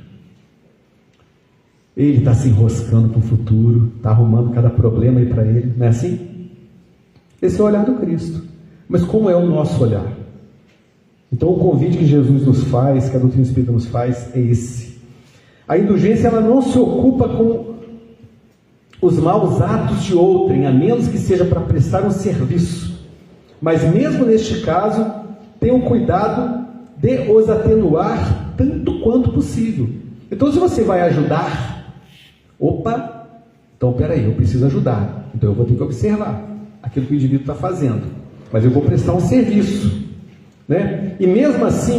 Speaker 2: ele está se enroscando para o futuro, está arrumando cada problema aí para ele, não é assim? Esse é o olhar do Cristo. Mas como é o nosso olhar? Então o convite que Jesus nos faz, que a doutrina espírita nos faz, é esse. A indulgência, ela não se ocupa com os maus atos de outrem, a menos que seja para prestar um serviço. Mas mesmo neste caso, tenha o cuidado de os atenuar tanto quanto possível. Então se você vai ajudar, então peraí, eu preciso ajudar, então eu vou ter que observar aquilo que o indivíduo está fazendo, mas eu vou prestar um serviço, né? E mesmo assim,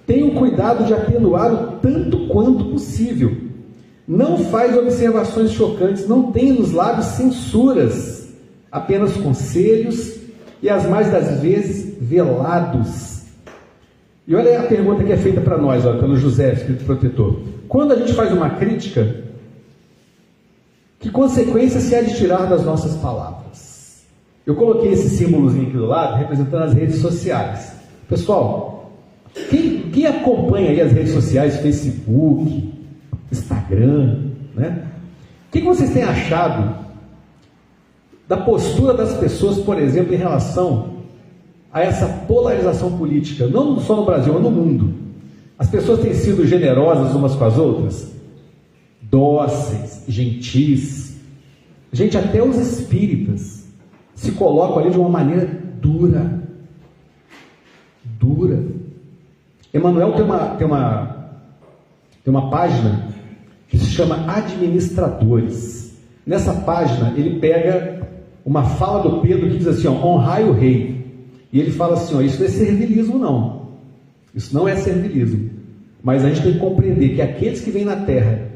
Speaker 2: tenha o cuidado de atenuar o tanto quanto possível. Não faz observações chocantes, não tem nos lábios censuras, apenas conselhos, e as mais das vezes velados. E olha a pergunta que é feita para nós, pelo José, Espírito Protetor. Quando a gente faz uma crítica, que consequência se há de tirar das nossas palavras? Eu coloquei esse símbolozinho aqui do lado, representando as redes sociais. Pessoal, quem acompanha aí as redes sociais, Facebook, Instagram, né? O que vocês têm achado da postura das pessoas, por exemplo, em relação a essa polarização política, não só no Brasil, mas no mundo? As pessoas têm sido generosas umas com as outras? Dóceis, gentis. Gente, até os espíritas se colocam ali de uma maneira dura. Emmanuel tem uma página que se chama Administradores. nessa página, ele pega uma fala do Pedro que diz assim, ó, honrai o rei. E ele fala assim, ó, isso não é servilismo não. Isso não é servilismo. Mas a gente tem que compreender que aqueles que vêm na terra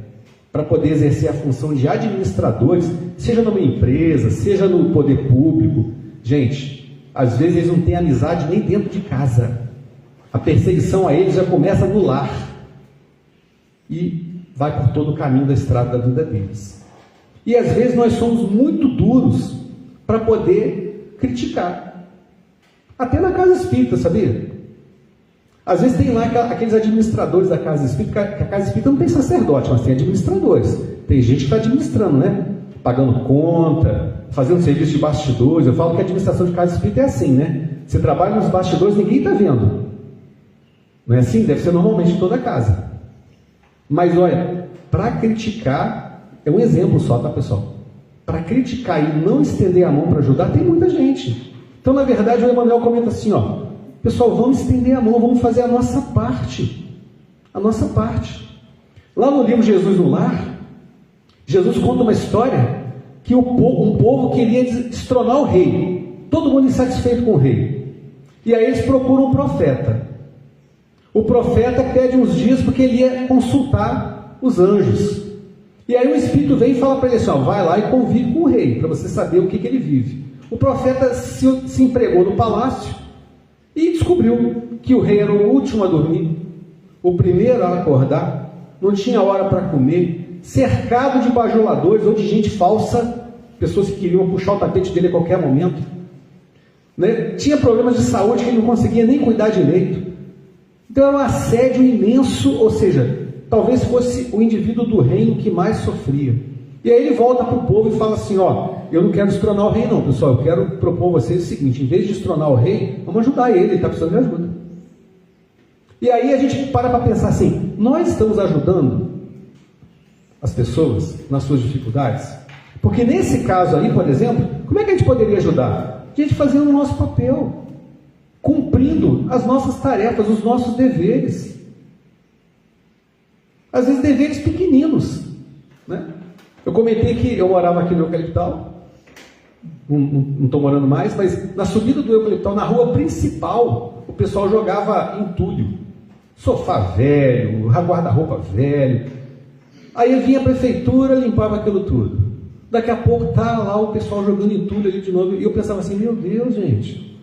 Speaker 2: para poder exercer a função de administradores, seja numa empresa, seja no poder público, gente, às vezes eles não têm amizade nem dentro de casa. A perseguição a eles já começa no lar e vai por todo o caminho da estrada da vida deles. E às vezes nós somos muito duros para poder criticar. Até na casa espírita, sabia? Às vezes tem lá aqueles administradores da casa espírita, que a casa espírita não tem sacerdote, mas tem administradores. Tem gente que está administrando, né? Pagando conta, fazendo serviço de bastidores. Eu falo que a administração de casa espírita é assim, né? Você trabalha nos bastidores, ninguém está vendo. Não é assim? Deve ser normalmente em toda casa. Mas olha, para criticar, é um exemplo só, tá, pessoal? Para criticar e não estender a mão para ajudar, tem muita gente. Então, na verdade, o Emmanuel comenta assim, ó, pessoal, vamos estender a mão, vamos fazer a nossa parte. A nossa parte. Lá no livro Jesus no Lar, Jesus conta uma história que um povo queria destronar o rei. Todo mundo insatisfeito com o rei. E aí eles procuram um profeta. O profeta pede uns dias porque ele ia consultar os anjos. E aí o Espírito vem e fala para ele assim, ó, vai lá e convive com o rei, para você saber o que ele vive. O profeta se empregou no palácio e descobriu que o rei era o último a dormir, o primeiro a acordar, não tinha hora para comer, cercado de bajuladores ou de gente falsa, pessoas que queriam puxar o tapete dele a qualquer momento, né? Tinha problemas de saúde que ele não conseguia nem cuidar direito. Então era um assédio imenso, ou seja, talvez fosse o indivíduo do reino que mais sofria. E aí ele volta para o povo e fala assim, ó, eu não quero destronar o rei não, pessoal, eu quero propor a vocês o seguinte, em vez de destronar o rei, vamos ajudar ele está precisando de ajuda. E aí a gente para pensar assim, nós estamos ajudando as pessoas nas suas dificuldades? Porque nesse caso aí, por exemplo, como é que a gente poderia ajudar? A gente fazendo o nosso papel, cumprindo as nossas tarefas, os nossos deveres. Às vezes deveres pequeninos, né? Eu comentei que eu morava aqui no Eucaliptal, não estou morando mais, mas na subida do Eucaliptal, na rua principal, o pessoal jogava entulho, sofá velho, guarda-roupa velho. Aí vinha a prefeitura, limpava aquilo tudo. Daqui a pouco tá lá o pessoal jogando entulho ali de novo, e eu pensava assim, meu Deus, gente,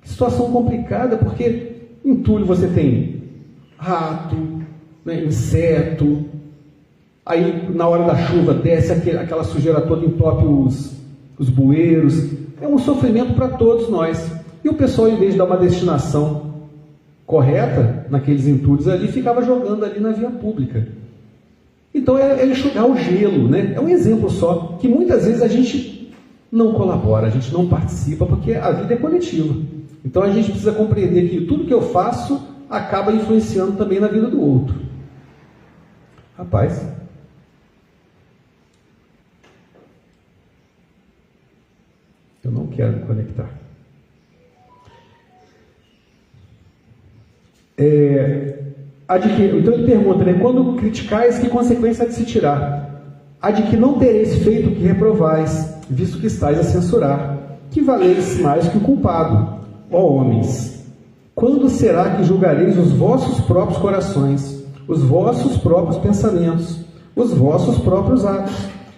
Speaker 2: que situação complicada, porque entulho você tem rato, né, inseto, aí na hora da chuva desce aquela sujeira toda, entope os bueiros, é um sofrimento para todos nós. E o pessoal, em vez de dar uma destinação correta naqueles entulhos ali, ficava jogando ali na via pública. Então é enxugar o gelo, né? É um exemplo só, que muitas vezes a gente não colabora, a gente não participa, porque a vida é coletiva. Então a gente precisa compreender que tudo que eu faço acaba influenciando também na vida do outro. Rapaz, eu não quero me conectar. Então ele pergunta, né, quando criticais, que consequência há de se tirar? A de que não tereis feito o que reprovais, visto que estáis a censurar, que valeis mais que o culpado, ó homens. Quando será que julgareis os vossos próprios corações, os vossos próprios pensamentos, os vossos próprios atos,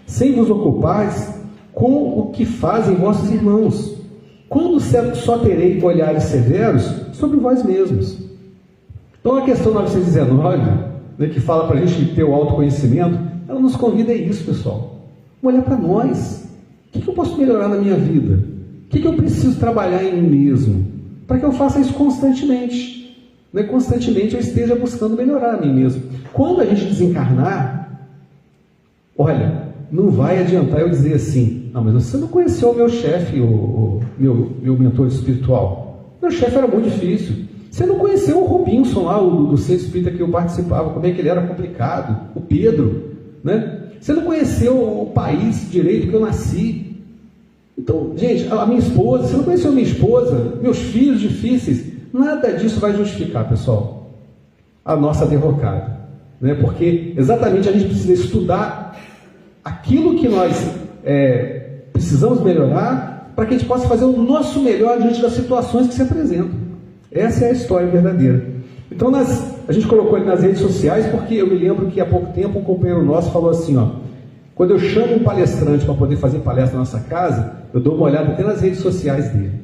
Speaker 2: sem vos ocupares com o que fazem vossos irmãos? Quando só terei olhares severos sobre vós mesmos? Então a questão 919, né, que fala para a gente ter o autoconhecimento, ela nos convida a isso, pessoal. Vamos olhar para nós. O que eu posso melhorar na minha vida? O que eu preciso trabalhar em mim mesmo? Para que eu faça isso constantemente. Né? Constantemente eu esteja buscando melhorar a mim mesmo. Quando a gente desencarnar, olha, não vai adiantar eu dizer assim, não, mas você não conheceu o meu chefe, o meu mentor espiritual. Meu chefe era muito difícil. Você não conheceu o Robinson lá, do centro espírita que eu participava, como é que ele era complicado, o Pedro, né? Você não conheceu o país direito que eu nasci. Então, gente, a minha esposa, você não conheceu a minha esposa, meus filhos difíceis, nada disso vai justificar, pessoal, a nossa derrocada, né? Porque exatamente a gente precisa estudar aquilo que nós precisamos melhorar para que a gente possa fazer o nosso melhor diante das situações que se apresentam. Essa é a história verdadeira. Então a gente colocou ele nas redes sociais porque eu me lembro que há pouco tempo um companheiro nosso falou assim, quando eu chamo um palestrante para poder fazer palestra na nossa casa, eu dou uma olhada até nas redes sociais dele,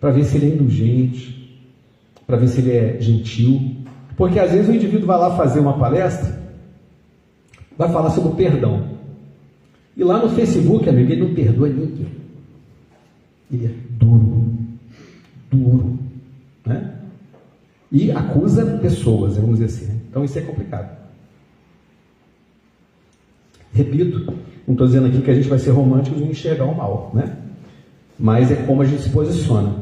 Speaker 2: para ver se ele é indulgente, para ver se ele é gentil, porque às vezes o indivíduo vai lá fazer uma palestra, vai falar sobre o perdão, e lá no Facebook, amigo, ele não perdoa ninguém, ele é duro, né? E acusa pessoas, vamos dizer assim, né? Então isso é complicado. Repito, não estou dizendo aqui que a gente vai ser romântico de enxergar o mal, né? Mas é como a gente se posiciona.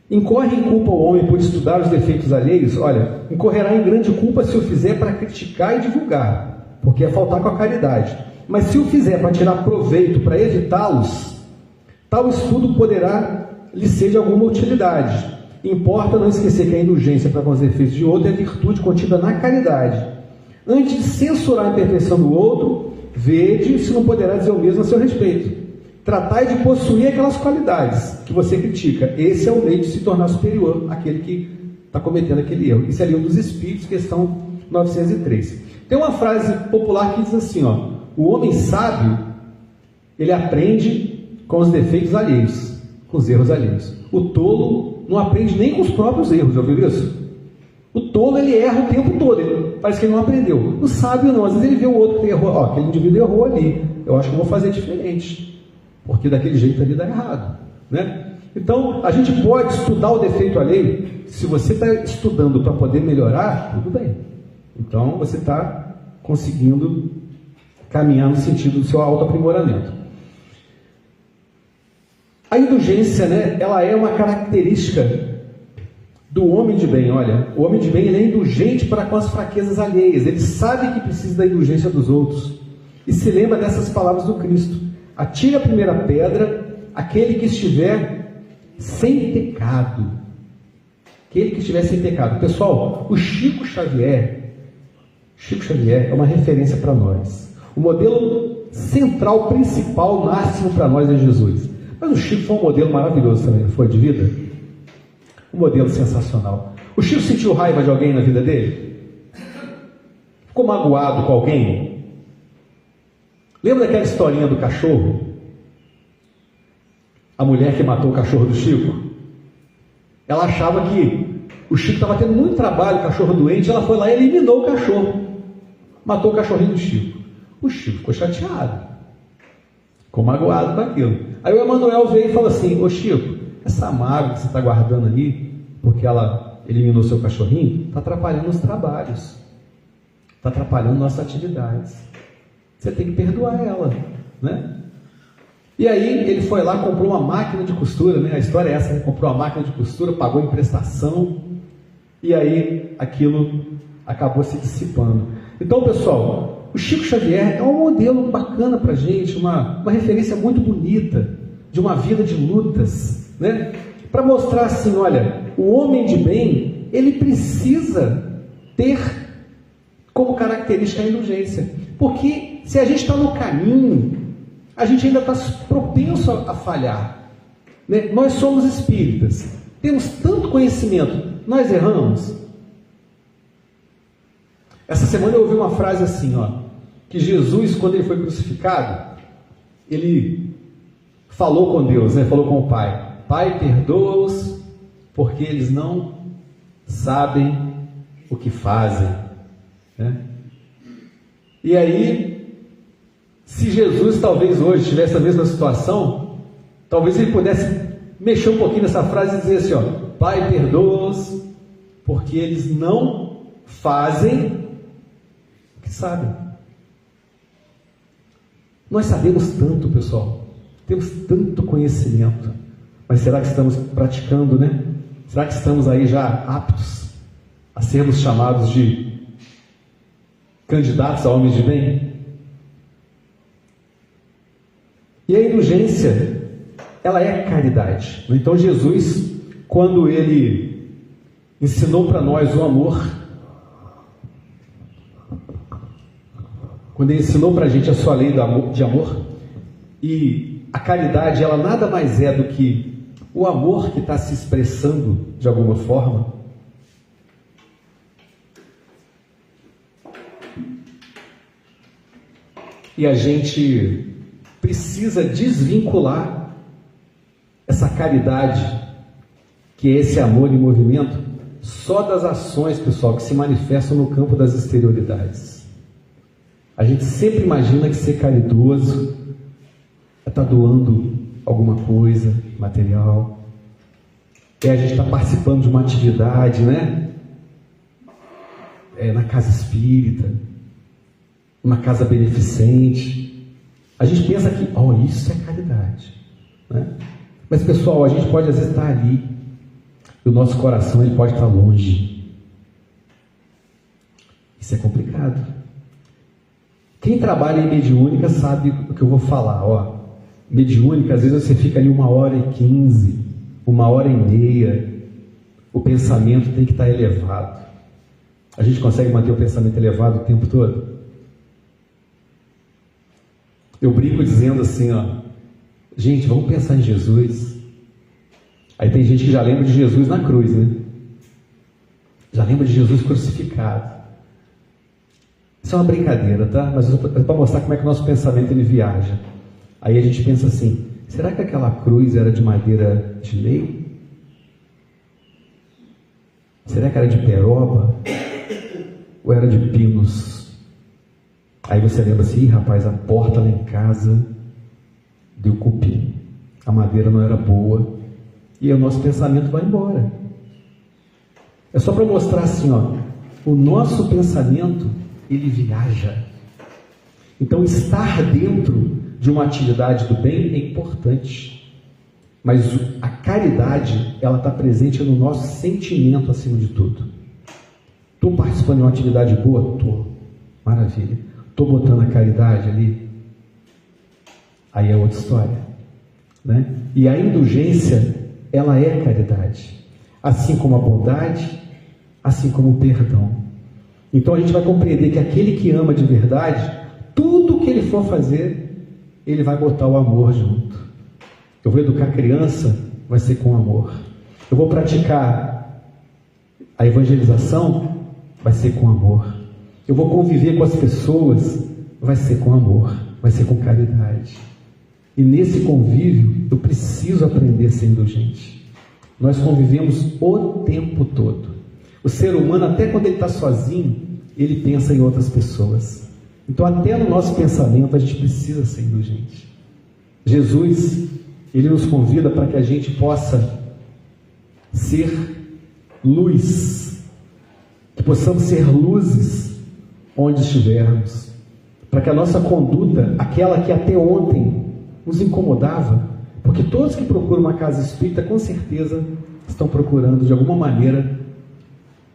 Speaker 2: Incorre em culpa o homem por estudar os defeitos alheios? Olha, incorrerá em grande culpa se o fizer para criticar e divulgar, porque é faltar com a caridade. Mas se o fizer para tirar proveito, para evitá-los, tal estudo poderá lhe ser de alguma utilidade. Importa não esquecer que a indulgência para com os defeitos de outro é virtude contida na caridade. Antes de censurar a imperfeição do outro, vede se não poderá dizer o mesmo a seu respeito. Tratai de possuir aquelas qualidades que você critica. Esse é o meio de se tornar superior àquele que está cometendo aquele erro. Isso é Livro dos Espíritos, questão 903. Tem uma frase popular que diz assim, o homem sábio, ele aprende com os defeitos alheios, com os erros alheios. O tolo não aprende nem com os próprios erros, já ouviu isso? O tolo, ele erra o tempo todo, parece que ele não aprendeu. O sábio não, às vezes ele vê o outro que errou, aquele indivíduo errou ali, eu acho que eu vou fazer diferente, porque daquele jeito ali dá errado, né? Então, a gente pode estudar o defeito alheio, se você está estudando para poder melhorar, tudo bem. Então, você está conseguindo caminhar no sentido do seu autoaprimoramento. A indulgência, né, ela é uma característica do homem de bem. Olha, o homem de bem, ele é indulgente para com as fraquezas alheias, ele sabe que precisa da indulgência dos outros, e se lembra dessas palavras do Cristo: atire a primeira pedra aquele que estiver sem pecado. Aquele que estiver sem pecado. Pessoal, o Chico Xavier é uma referência para nós. O modelo central, principal, máximo para nós é Jesus. Mas o Chico foi um modelo maravilhoso também, não foi, de vida? Um modelo sensacional. O Chico sentiu raiva de alguém na vida dele? Ficou magoado com alguém? Lembra daquela historinha do cachorro? A mulher que matou o cachorro do Chico? Ela achava que o Chico estava tendo muito trabalho, o cachorro doente, ela foi lá e eliminou o cachorro. Matou o cachorrinho do Chico. O Chico ficou chateado, ficou magoado com aquilo. Aí o Emanuel veio e falou assim: ô Chico, essa mágoa que você está guardando ali, porque ela eliminou seu cachorrinho, está atrapalhando os trabalhos, está atrapalhando nossas atividades. Você tem que perdoar ela, né? E aí ele foi lá, comprou uma máquina de costura, né? A história é essa, né? Comprou uma máquina de costura, pagou em prestação, e aí aquilo acabou se dissipando. Então, pessoal, o Chico Xavier é um modelo bacana para a gente, uma referência muito bonita de uma vida de lutas, né? Para mostrar assim, olha, o homem de bem, ele precisa ter como característica a indulgência, porque se a gente está no caminho, a gente ainda está propenso a falhar, né? Nós somos espíritas, temos tanto conhecimento, nós erramos. Essa semana eu ouvi uma frase assim, que Jesus, quando ele foi crucificado, ele falou com Deus, né? Falou com o Pai: Pai, perdoa-os, porque eles não sabem o que fazem, né? E aí, se Jesus talvez hoje tivesse a mesma situação, talvez ele pudesse mexer um pouquinho nessa frase e dizer assim, Pai, perdoa-os, porque eles não fazem o que sabem. Nós sabemos tanto, pessoal, temos tanto conhecimento, mas será que estamos praticando, né? Será que estamos aí já aptos a sermos chamados de candidatos a homens de bem? E a indulgência, ela é caridade. Então Jesus, quando ele ensinou para nós o amor, quando ele ensinou para a gente a sua lei de amor. E a caridade, ela nada mais é do que o amor que está se expressando de alguma forma. E a gente precisa desvincular essa caridade, que é esse amor em movimento, só das ações, pessoal, que se manifestam no campo das exterioridades. A gente sempre imagina que ser caridoso é estar doando alguma coisa material, a gente está participando de uma atividade, né? Na casa espírita, uma casa beneficente. A gente pensa que, isso é caridade, né? Mas, pessoal, a gente pode às vezes estar ali e o nosso coração ele pode estar longe. Isso é complicado. Quem trabalha em mediúnica sabe o que eu vou falar. Mediúnica, às vezes você fica ali 1h15, 1h30. O pensamento tem que estar elevado. A gente consegue manter o pensamento elevado o tempo todo? Eu brinco dizendo assim, gente, vamos pensar em Jesus. Aí tem gente que já lembra de Jesus na cruz, né? Já lembra de Jesus crucificado. Isso é uma brincadeira, tá? Mas é para mostrar como é que o nosso pensamento ele viaja. Aí a gente pensa assim, será que aquela cruz era de madeira de lei? Será que era de peroba? Ou era de pinos? Aí você lembra assim, rapaz, a porta lá em casa deu cupim. A madeira não era boa. E o nosso pensamento vai embora. É só para mostrar assim, o nosso pensamento, ele viaja. Então, estar dentro de uma atividade do bem é importante. Mas a caridade, ela está presente no nosso sentimento acima de tudo. Estou participando de uma atividade boa? Estou. Maravilha. Estou botando a caridade ali? Aí é outra história, né? E a indulgência, ela é caridade. Assim como a bondade, assim como o perdão. Então a gente vai compreender que aquele que ama de verdade, tudo que ele for fazer, ele vai botar o amor junto. Eu vou educar criança, vai ser com amor. Eu vou praticar a evangelização, vai ser com amor. Eu vou conviver com as pessoas, vai ser com amor, vai ser com caridade. E nesse convívio, eu preciso aprender a ser indulgente. Nós convivemos o tempo todo. O ser humano, até quando ele está sozinho, ele pensa em outras pessoas. Então, até no nosso pensamento, a gente precisa ser indulgente. Jesus, ele nos convida para que a gente possa ser luz, que possamos ser luzes onde estivermos, para que a nossa conduta, aquela que até ontem nos incomodava, porque todos que procuram uma casa espírita, com certeza, estão procurando de alguma maneira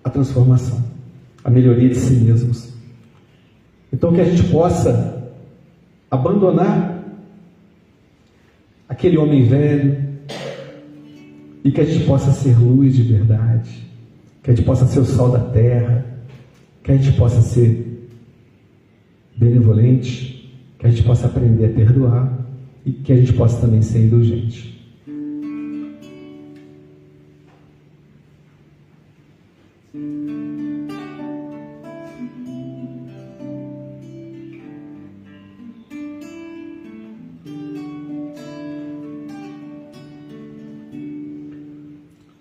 Speaker 2: a transformação, a melhoria de si mesmos. Então, que a gente possa abandonar aquele homem velho e que a gente possa ser luz de verdade, que a gente possa ser o sal da terra, que a gente possa ser benevolente, que a gente possa aprender a perdoar e que a gente possa também ser indulgente.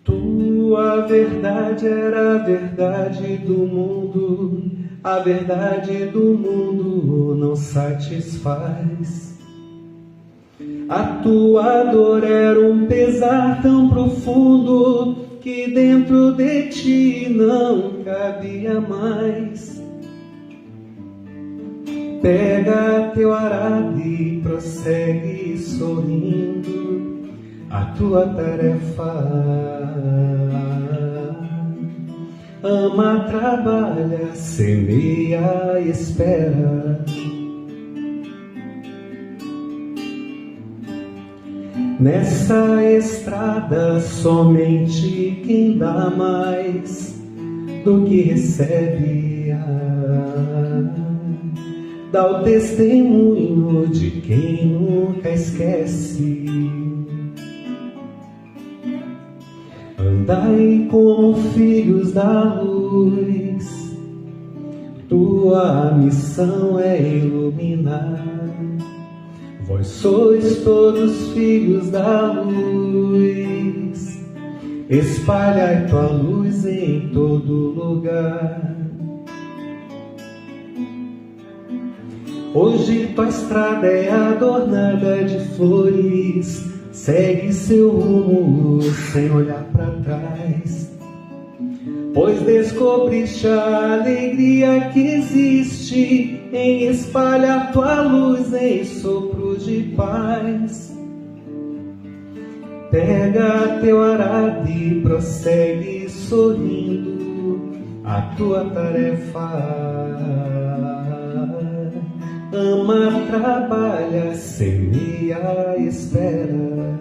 Speaker 3: Tua verdade era a verdade do mundo, a verdade do mundo não satisfaz. A tua dor era um pesar tão profundo que dentro de ti não cabia mais. Pega teu arado e prossegue sorrindo a tua tarefa. Ama, trabalha, semeia, espera. Nessa estrada somente quem dá mais do que recebe. dá o testemunho de quem nunca esquece. Andai como filhos da luz, tua missão é iluminar. Vós sois todos filhos da luz, espalhai tua luz em todo lugar. Hoje tua estrada é adornada de flores, segue seu rumo sem olhar para trás, pois descobriste a alegria que existe em espalhar tua luz em sopro de paz. Pega teu arado e prossegue sorrindo a tua tarefa. Ama, trabalha, semeia, espera.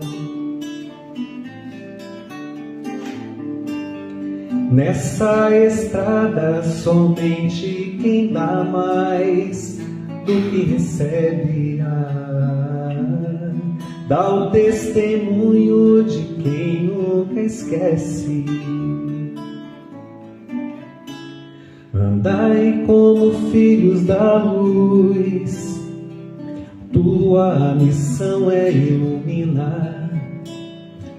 Speaker 3: Nessa estrada somente quem dá mais do que recebe, dá o testemunho de quem nunca esquece. Andai como filhos da luz, tua missão é iluminar.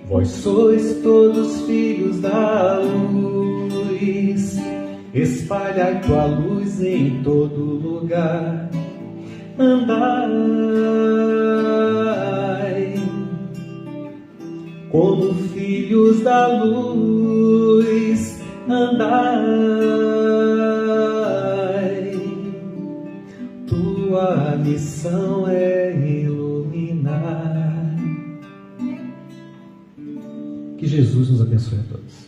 Speaker 3: Vós sois todos filhos da luz, espalhai tua luz em todo lugar. Andai como filhos da luz, andai, tua missão é iluminar. Que Jesus nos abençoe a todos.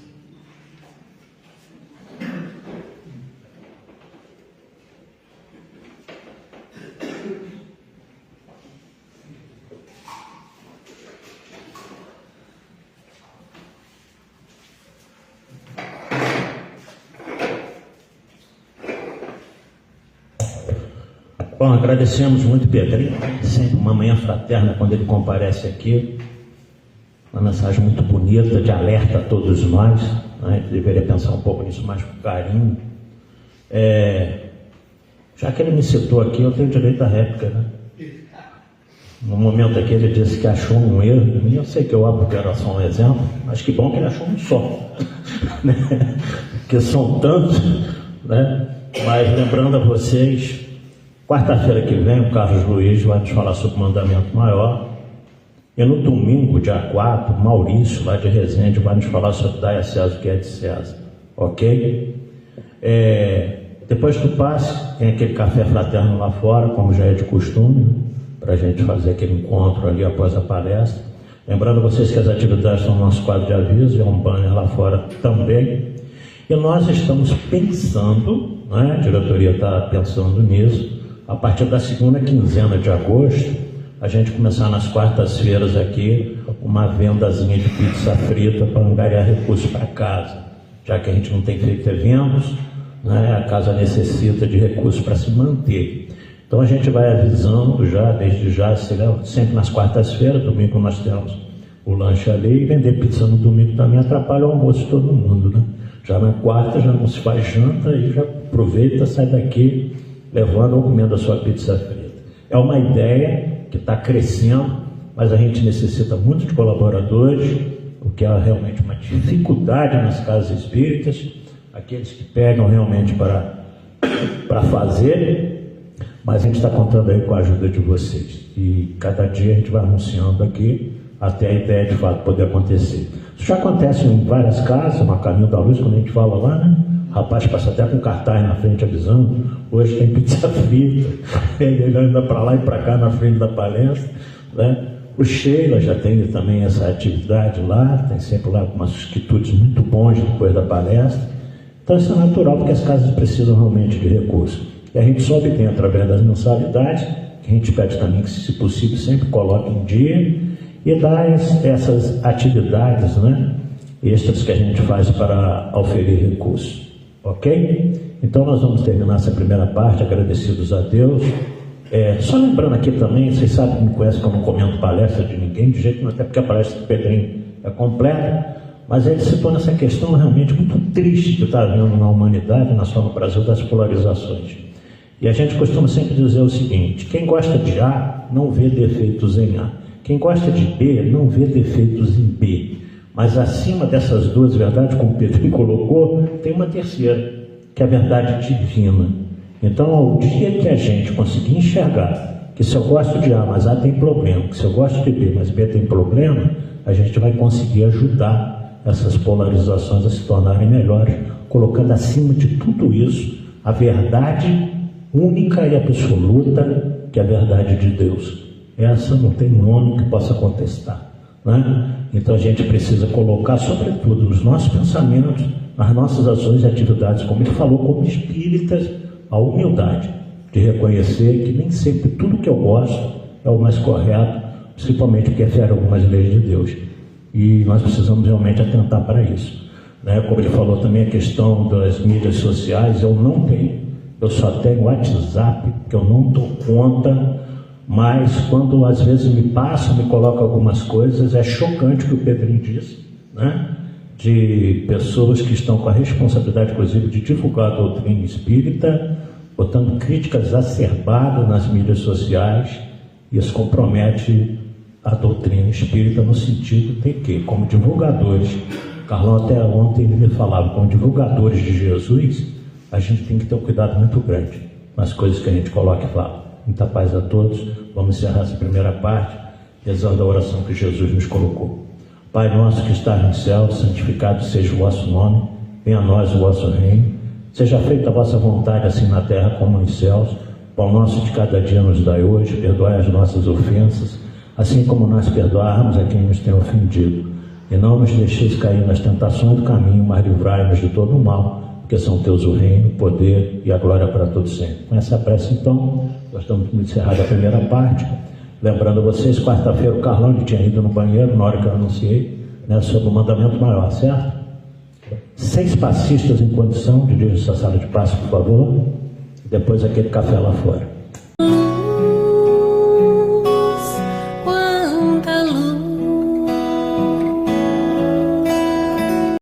Speaker 1: Bom, agradecemos muito Pedrinho, sempre uma manhã fraterna quando ele comparece aqui. Uma mensagem muito bonita, de alerta a todos nós, né? A gente deveria pensar um pouco nisso mais com carinho. Já que ele me citou aqui, eu tenho direito à réplica, né? No momento aqui ele disse que achou um erro em mim. Eu sei que eu abro que era só um exemplo, mas que bom que ele achou um só, né? Porque são tantos, né? Mas lembrando a vocês, quarta-feira que vem o Carlos Luiz vai nos falar sobre o mandamento maior. E no domingo, dia 4, Maurício, lá de Resende, vai nos falar sobre dar a César o que é de César. Ok? Depois do passe, tem aquele café fraterno lá fora, como já é de costume, para a gente fazer aquele encontro ali após a palestra. Lembrando vocês que as atividades estão no nosso quadro de aviso, e é um banner lá fora também. E nós estamos pensando, né, a diretoria está pensando nisso, a partir da segunda quinzena de agosto, a gente começar nas quartas-feiras aqui uma vendazinha de pizza frita para angariar recursos para casa, já que a gente não tem feito eventos, né, a casa necessita de recursos para se manter. Então a gente vai avisando já, desde já, sempre nas quartas-feiras. Domingo nós temos o lanche ali, e vender pizza no domingo também atrapalha o almoço de todo mundo, né? Já na quarta já não se faz janta e já aproveita, sai daqui levando ou comendo a sua pizza frita. É uma ideia que está crescendo, mas a gente necessita muito de colaboradores, o que é realmente uma dificuldade nas casas espíritas, aqueles que pegam realmente para fazer, mas a gente está contando aí com a ajuda de vocês. E cada dia a gente vai anunciando aqui, até a ideia de fato poder acontecer. Isso já acontece em várias casas, no Caminho da Luz, quando a gente fala lá, né? O rapaz passa até com cartaz na frente avisando, hoje tem pizza frita, ele anda para lá e para cá na frente da palestra, né? O Sheila já tem também essa atividade lá, tem sempre lá umas atitudes muito bons depois da palestra. Então isso é natural, porque as casas precisam realmente de recursos. E a gente só obtém através das mensalidades, que a gente pede também que, se possível, sempre coloque em dia, e dá essas atividades, né, extras que a gente faz para oferir recursos. Ok? Então nós vamos terminar essa primeira parte, agradecidos a Deus. Só lembrando aqui também, vocês sabem que me conhecem que eu não comento palestra de ninguém, de jeito nenhum, até porque a palestra do Pedrinho é completa, mas ele citou nessa questão realmente muito triste que está havendo na humanidade, não só no Brasil, das polarizações. E a gente costuma sempre dizer o seguinte: quem gosta de A não vê defeitos em A, quem gosta de B não vê defeitos em B. Mas acima dessas duas verdades, como o Pedro colocou, tem uma terceira, que é a verdade divina. Então, ao dia que a gente conseguir enxergar que se eu gosto de A, mas A tem problema, que se eu gosto de B, mas B tem problema, a gente vai conseguir ajudar essas polarizações a se tornarem melhores, colocando acima de tudo isso a verdade única e absoluta, que é a verdade de Deus. Essa não tem nome que possa contestar, né? Então a gente precisa colocar, sobretudo, nos nossos pensamentos, nas nossas ações e atividades, como ele falou, como espíritas, a humildade de reconhecer que nem sempre tudo que eu gosto é o mais correto, principalmente porque fere algumas leis de Deus. E nós precisamos realmente atentar para isso, né? Como ele falou também, a questão das mídias sociais, eu não tenho. Eu só tenho WhatsApp, que eu não dou conta, mas quando às vezes me coloca algumas coisas, é chocante o que o Pedrinho disse, né? De pessoas que estão com a responsabilidade, inclusive, de divulgar a doutrina espírita, botando críticas acerbadas nas mídias sociais, e isso compromete a doutrina espírita no sentido de que, como divulgadores, Carlão até ontem ele me falava, como divulgadores de Jesus, a gente tem que ter um cuidado muito grande nas coisas que a gente coloca e fala. Muita paz a todos. Vamos encerrar essa primeira parte, rezando a oração que Jesus nos colocou. Pai nosso que estás no céu, santificado seja o vosso nome, venha a nós o vosso reino, seja feita a vossa vontade, assim na terra como nos céus. Pão nosso de cada dia nos dai hoje, perdoai as nossas ofensas, assim como nós perdoarmos a quem nos tem ofendido. E não nos deixeis cair nas tentações do caminho, mas livrai-nos de todo o mal, porque são teus o reino, o poder e a glória para todos sempre. Com essa prece, então, nós estamos encerrando a primeira parte. Lembrando vocês, quarta-feira o Carlão tinha ido no banheiro, na hora que eu anunciei, né, sobre o mandamento maior, certo? 6 passistas em condição de dirigir essa sala de passe, por favor. E depois aquele café lá fora.